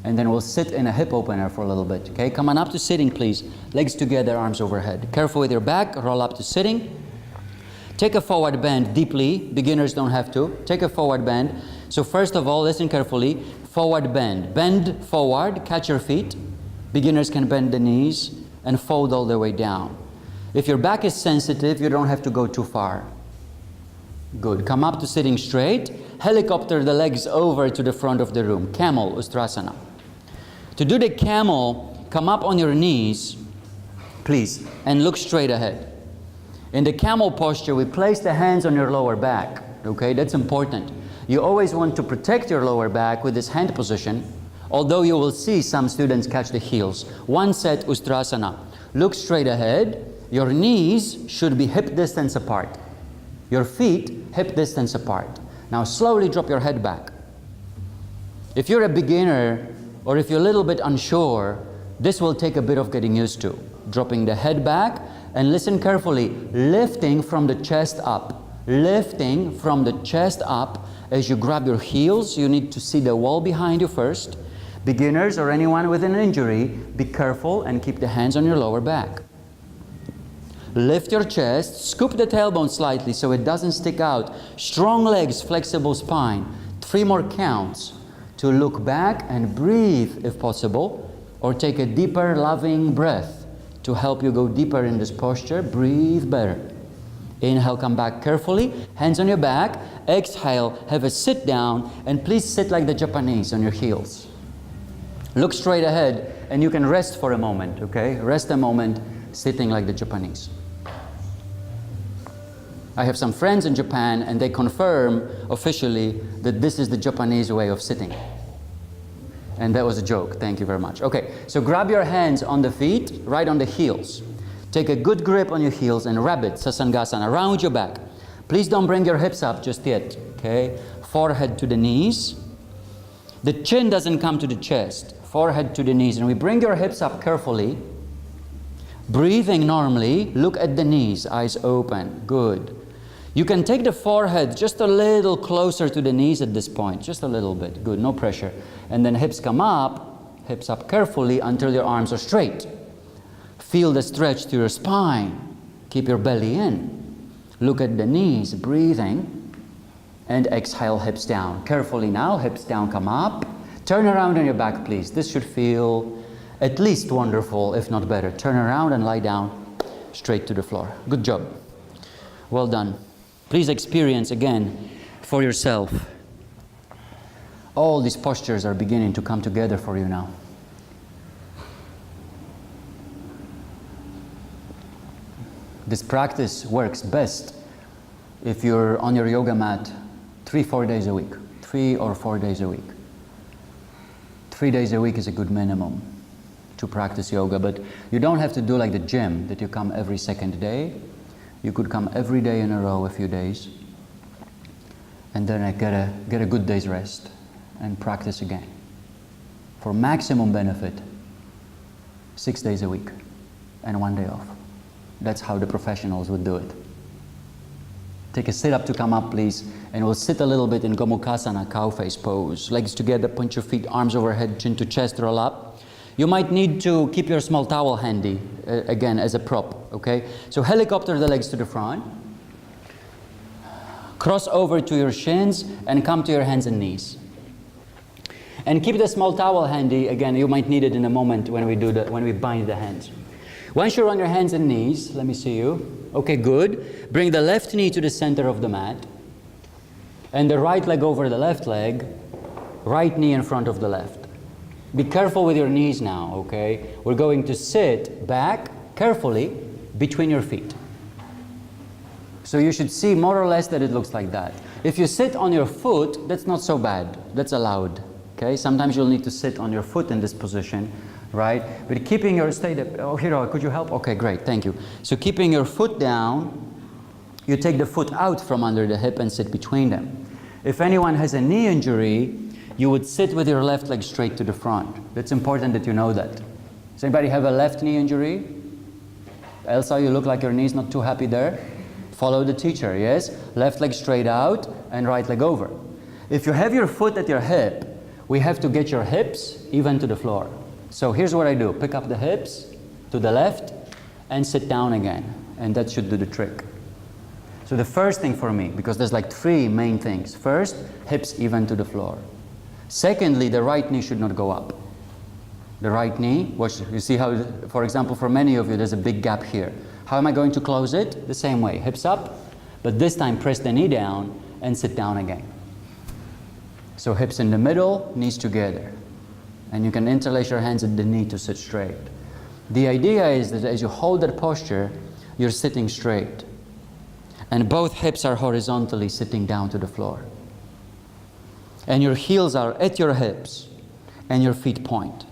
and then we'll sit in a hip opener for a little bit. Okay, come on up to sitting, please. Legs together, arms overhead. Careful with your back, roll up to sitting. Take a forward bend deeply. Beginners don't have to. Take a forward bend. So first of all, listen carefully. Forward bend. Bend forward, catch your feet. Beginners can bend the knees and fold all the way down. If your back is sensitive, you don't have to go too far. Good. Come up to sitting straight. Helicopter the legs over to the front of the room. Camel Posture. To do the camel, come up on your knees, please, and look straight ahead. In the camel posture, we place the hands on your lower back. Okay, that's important. You always want to protect your lower back with this hand position, although you will see some students catch the heels. One set Ustrasana. Look straight ahead. Your knees should be hip distance apart. Your feet hip distance apart. Now slowly drop your head back. If you're a beginner or if you're a little bit unsure, this will take a bit of getting used to. Dropping the head back and listen carefully. Lifting from the chest up. Lifting from the chest up. As you grab your heels, you need to see the wall behind you first. Beginners or anyone with an injury, be careful and keep the hands on your lower back. Lift your chest, scoop the tailbone slightly so it doesn't stick out. Strong legs, flexible spine. 3 more counts to look back and breathe if possible, or take a deeper, loving breath to help you go deeper in this posture. Breathe better. Inhale, come back carefully, hands on your back. Exhale, have a sit down, and please sit like the Japanese on your heels. Look straight ahead, and you can rest for a moment, okay? Rest a moment, sitting like the Japanese. I have some friends in Japan, and they confirm officially that this is the Japanese way of sitting. And that was a joke, thank you very much. Okay, so grab your hands on the feet, right on the heels. Take a good grip on your heels and rabbit, Sasangasana, round your back. Please don't bring your hips up just yet, okay? Forehead to the knees. The chin doesn't come to the chest, forehead to the knees. And we bring your hips up carefully. Breathing normally, look at the knees, eyes open, good. You can take the forehead just a little closer to the knees at this point, just a little bit, good, no pressure. And then hips come up, hips up carefully until your arms are straight. Feel the stretch to your spine. Keep your belly in. Look at the knees, breathing. And exhale, hips down. Carefully now, hips down, come up. Turn around on your back, please. This should feel at least wonderful, if not better. Turn around and lie down straight to the floor. Good job. Well done. Please experience again for yourself. All these postures are beginning to come together for you now. This practice works best if you're on your yoga mat 3-4 days a week. 3 or 4 days a week. 3 days a week is a good minimum to practice yoga, but you don't have to do like the gym, that you come every second day. You could come every day in a row a few days, and then get a good day's rest and practice again. For maximum benefit, 6 days a week and 1 day off. That's how the professionals would do it. Take a sit up to come up, please, and we'll sit a little bit in Gomukhasana, cow face pose. Legs together, point your feet, arms overhead, chin to chest, roll up. You might need to keep your small towel handy, again, as a prop, okay? So helicopter the legs to the front. Cross over to your shins and come to your hands and knees. And keep the small towel handy. Again, you might need it in a moment when we bind the hands. Once you're on your hands and knees, let me see you. Okay, good. Bring the left knee to the center of the mat. And the right leg over the left leg. Right knee in front of the left. Be careful with your knees now, okay? We're going to sit back carefully between your feet. So you should see more or less that it looks like that. If you sit on your foot, that's not so bad. That's allowed, okay? Sometimes you'll need to sit on your foot in this position, right? But keeping your state, oh, Hiro, could you help? Okay, great, thank you. So keeping your foot down, you take the foot out from under the hip and sit between them. If anyone has a knee injury, you would sit with your left leg straight to the front. That's important that you know that. Does anybody have a left knee injury? Elsa, you look like your knee's not too happy there. Follow the teacher, yes? Left leg straight out and right leg over. If you have your foot at your hip, we have to get your hips even to the floor. So here's what I do. Pick up the hips to the left and sit down again. And that should do the trick. So the first thing for me, because there's like 3 main things. First, hips even to the floor. Secondly, the right knee should not go up. The right knee, watch, you see how, for example, for many of you, there's a big gap here. How am I going to close it? The same way, hips up, but this time press the knee down and sit down again. So hips in the middle, knees together. And you can interlace your hands at the knee to sit straight. The idea is that as you hold that posture, you're sitting straight. And both hips are horizontally sitting down to the floor. And your heels are at your hips and your feet point.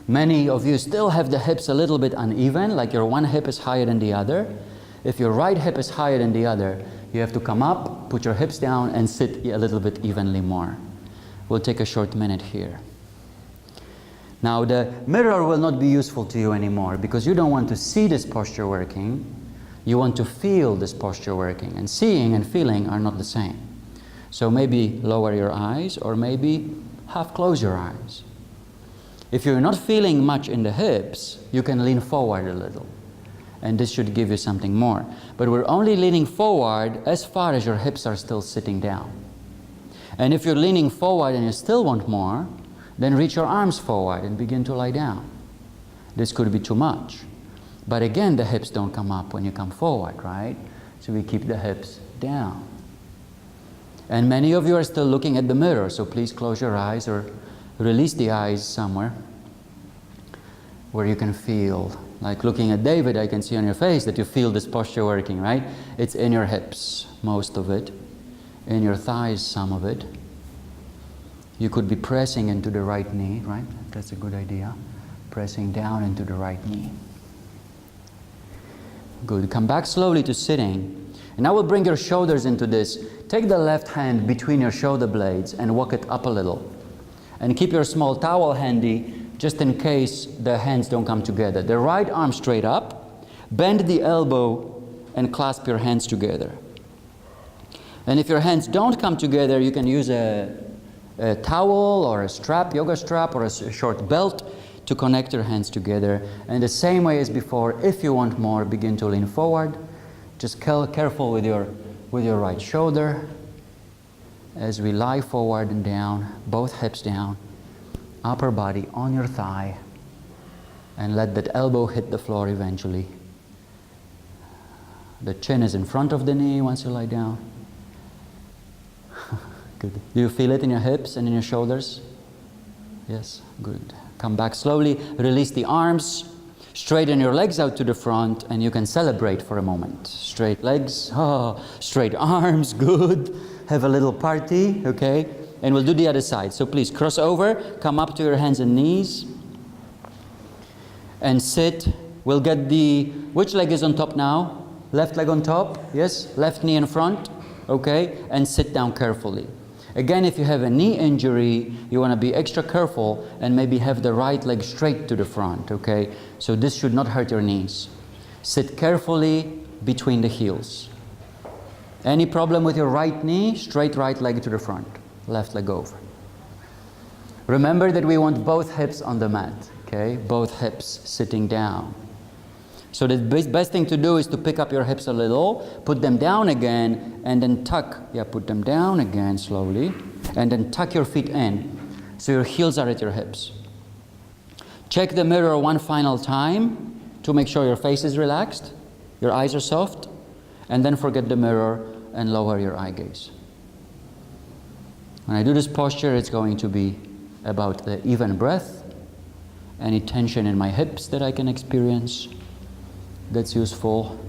Many of you still have the hips a little bit uneven, like your one hip is higher than the other. If your right hip is higher than the other, you have to come up, put your hips down, and sit a little bit evenly more. We'll take a short minute here. Now the mirror will not be useful to you anymore because you don't want to see this posture working. You want to feel this posture working. And seeing and feeling are not the same. So maybe lower your eyes or maybe half close your eyes. If you're not feeling much in the hips, you can lean forward a little. And this should give you something more. But we're only leaning forward as far as your hips are still sitting down. And if you're leaning forward and you still want more, then reach your arms forward and begin to lie down. This could be too much. But again, the hips don't come up when you come forward, right? So we keep the hips down. And many of you are still looking at the mirror, so please close your eyes or release the eyes somewhere where you can feel. Like looking at David, I can see on your face that you feel this posture working, right? It's in your hips, most of it. In your thighs, some of it. You could be pressing into the right knee, right? That's a good idea. Pressing down into the right knee. Good. Come back slowly to sitting. And now we'll bring your shoulders into this. Take the left hand between your shoulder blades and walk it up a little. And keep your small towel handy just in case the hands don't come together. The right arm straight up. Bend the elbow and clasp your hands together. And if your hands don't come together, you can use a towel or a strap, yoga strap, or a short belt to connect your hands together. And the same way as before, if you want more, begin to lean forward. Just careful with your with your right shoulder as we lie forward and down, both hips down, upper body on your thigh, and let that elbow hit the floor eventually. The chin is in front of the knee once you lie down. Good. Do you feel it in your hips and in your shoulders? Yes, good. Come back slowly, release the arms, straighten your legs out to the front, and you can celebrate for a moment. Straight legs, straight arms, good. Have a little party, okay? And we'll do the other side. So please cross over, come up to your hands and knees, and sit. We'll get the, which leg is on top now? Left leg on top, yes? Left knee in front, okay? And sit down carefully. Again, if you have a knee injury, you want to be extra careful and maybe have the right leg straight to the front, okay? So this should not hurt your knees. Sit carefully between the heels. Any problem with your right knee? Straight right leg to the front, left leg over. Remember that we want both hips on the mat, okay? Both hips sitting down. So the best thing to do is to pick up your hips a little, put them down again, and then tuck. Yeah, put them down again slowly, and then tuck your feet in, so your heels are at your hips. Check the mirror one final time to make sure your face is relaxed, your eyes are soft, and then forget the mirror and lower your eye gaze. When I do this posture, it's going to be about the even breath, any tension in my hips that I can experience. That's useful.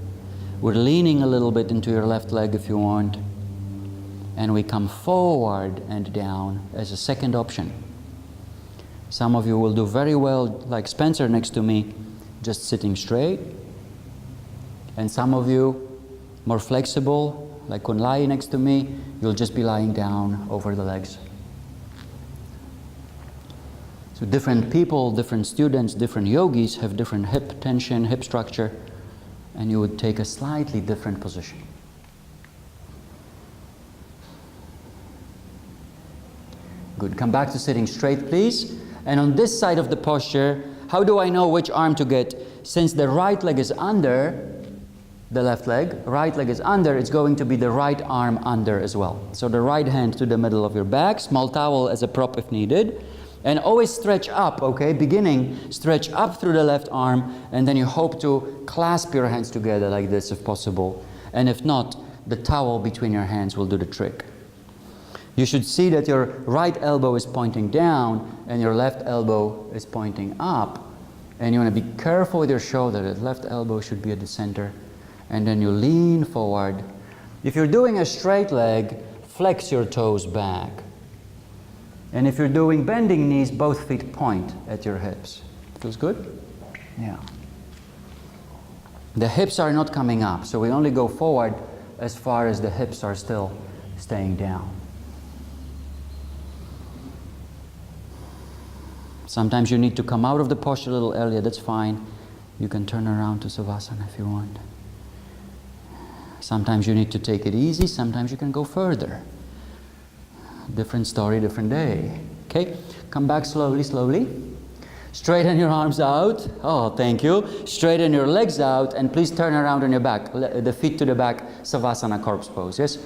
We're leaning a little bit into your left leg if you want. And we come forward and down as a second option. Some of you will do very well, like Spencer next to me, just sitting straight. And some of you, more flexible, like Kunlai next to me, you'll just be lying down over the legs. So different people, different students, different yogis have different hip tension, hip structure, and you would take a slightly different position. Good. Come back to sitting straight, please. And on this side of the posture, how do I know which arm to get? Since the right leg is under the left leg, right leg is under, it's going to be the right arm under as well. So the right hand to the middle of your back, small towel as a prop if needed. And always stretch up, okay? Beginning, stretch up through the left arm, and then you hope to clasp your hands together like this if possible. And if not, the towel between your hands will do the trick. You should see that your right elbow is pointing down and your left elbow is pointing up. And you want to be careful with your shoulder. That left elbow should be at the center. And then you lean forward. If you're doing a straight leg, flex your toes back. And if you're doing bending knees, both feet point at your hips. Feels good? Yeah. The hips are not coming up, so we only go forward as far as the hips are still staying down. Sometimes you need to come out of the posture a little earlier, that's fine. You can turn around to Savasana if you want. Sometimes you need to take it easy, sometimes you can go further. Different story, different day. Okay, come back slowly, slowly. Straighten your arms out. Oh, thank you. Straighten your legs out, and please turn around on your back. The feet to the back, Savasana corpse pose, yes?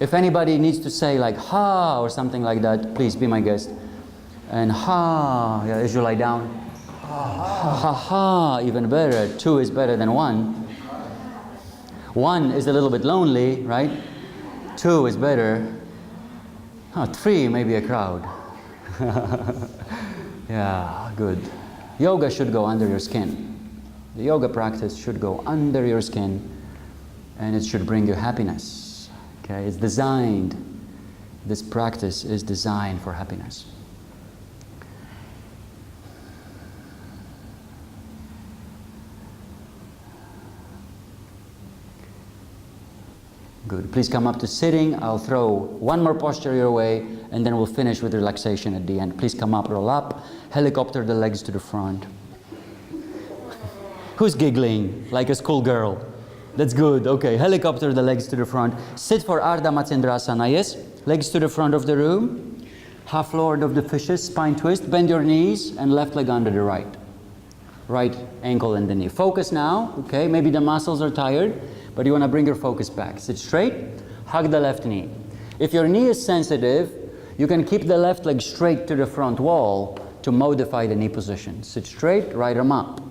If anybody needs to say like ha or something like that, please be my guest. And ha, yeah, as you lie down. Ha ha, even better. 2 is better than 1. 1 is a little bit lonely, right? 2 is better. 3 may be a crowd. Yeah, good. Yoga should go under your skin. The yoga practice should go under your skin, and it should bring you happiness. Okay, it's designed, this practice is designed for happiness. Good. Please come up to sitting. I'll throw one more posture your way, and then we'll finish with relaxation at the end. Please come up, roll up, helicopter the legs to the front. Who's giggling like a schoolgirl? That's good. Okay, helicopter the legs to the front. Sit for Ardha Matsyendrasana, yes? Legs to the front of the room. Half Lord of the Fishes, spine twist. Bend your knees, and left leg under the right. Right ankle and the knee. Focus now, okay? Maybe the muscles are tired, but you want to bring your focus back. Sit straight, Hug the left knee. If your knee is sensitive, you can keep the left leg straight to the front wall to modify the knee position. Sit straight, right arm up.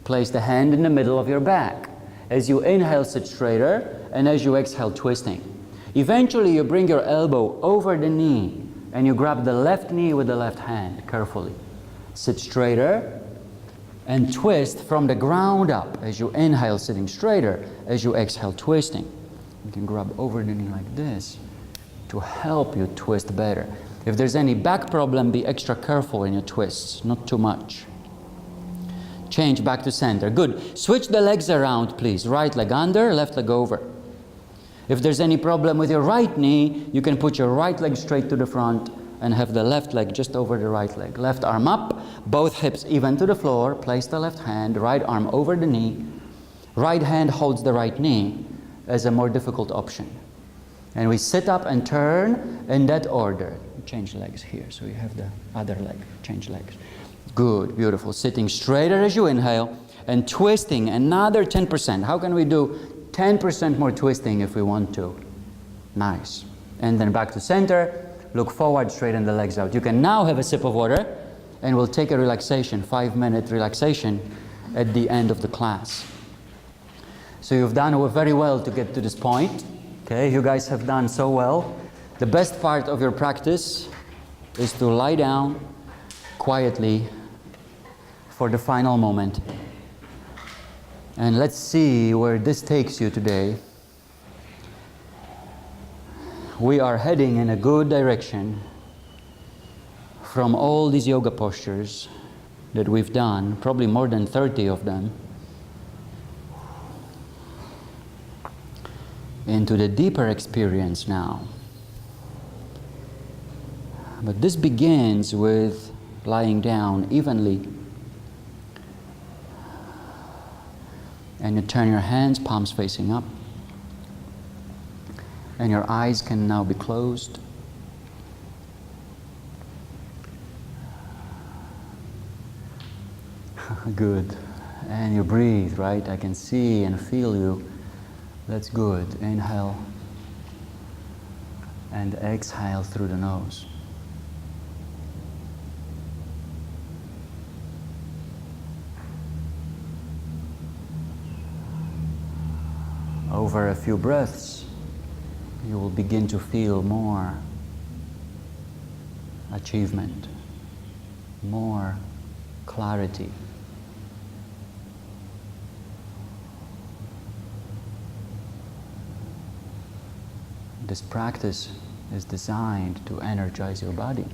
Place the hand in the middle of your back. As you inhale, sit straighter, and as you exhale, twisting. Eventually, you bring your elbow over the knee, and you grab the left knee with the left hand, carefully. Sit straighter, and twist from the ground up. As you inhale, sitting straighter. As you exhale, twisting. You can grab over the knee like this to help you twist better. If there's any back problem, be extra careful in your twists, not too much. Change back to center. Good. Switch the legs around, please. Right leg under, left leg over. If there's any problem with your right knee, you can put your right leg straight to the front and have the left leg just over the right leg. Left arm up, both hips even to the floor. Place the left hand, right arm over the knee. Right hand holds the right knee as a more difficult option. And we sit up and turn in that order. Change legs here, so you have the other leg. Change legs. Good, beautiful. Sitting straighter as you inhale and twisting another 10%. How can we do 10% more twisting if we want to? Nice. And then back to center. Look forward, straighten the legs out. You can now have a sip of water, and we'll take a relaxation, 5-minute relaxation at the end of the class. So you've done very well to get to this point. Okay, you guys have done so well. The best part of your practice is to lie down quietly for the final moment. And let's see where this takes you today. We are heading in a good direction from all these yoga postures that we've done, probably more than 30 of them, into the deeper experience now. But this begins with lying down evenly. And you turn your hands, palms facing up. And your eyes can now be closed. Good. And you breathe, right? I can see and feel you. That's good. Inhale. And exhale through the nose. Over a few breaths, you will begin to feel more achievement, more clarity. This practice is designed to energize your body,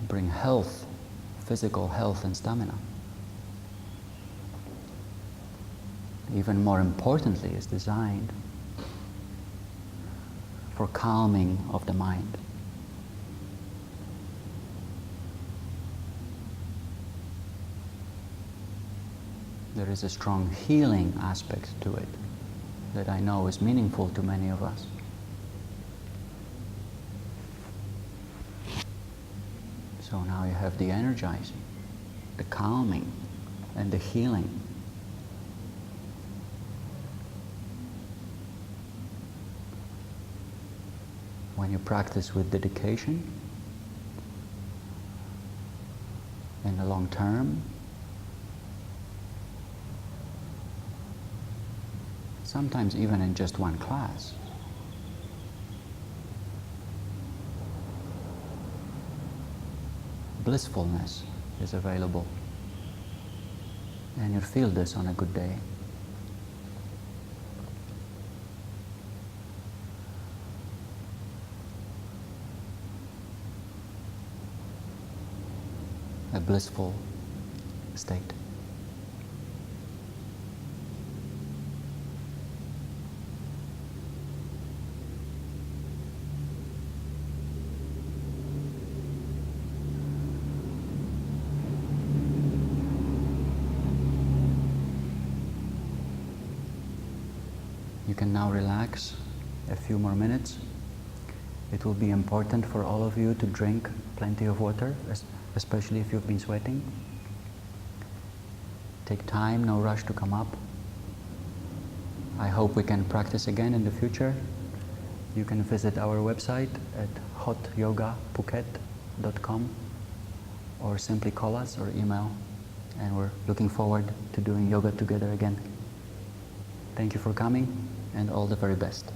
bring health, physical health and stamina. Even more importantly, is designed for calming of the mind. There is a strong healing aspect to it that I know is meaningful to many of us. So now you have the energizing, the calming, and the healing. When you practice with dedication, in the long term, sometimes even in just one class, blissfulness is available. And you'll feel this on a good day. A blissful state. You can now relax a few more minutes. It will be important for all of you to drink plenty of water, especially if you've been sweating. Take time, no rush to come up. I hope we can practice again in the future. You can visit our website at haṭhayogaphuket.com or simply call us or email, and we're looking forward to doing yoga together again. Thank you for coming, and all the very best.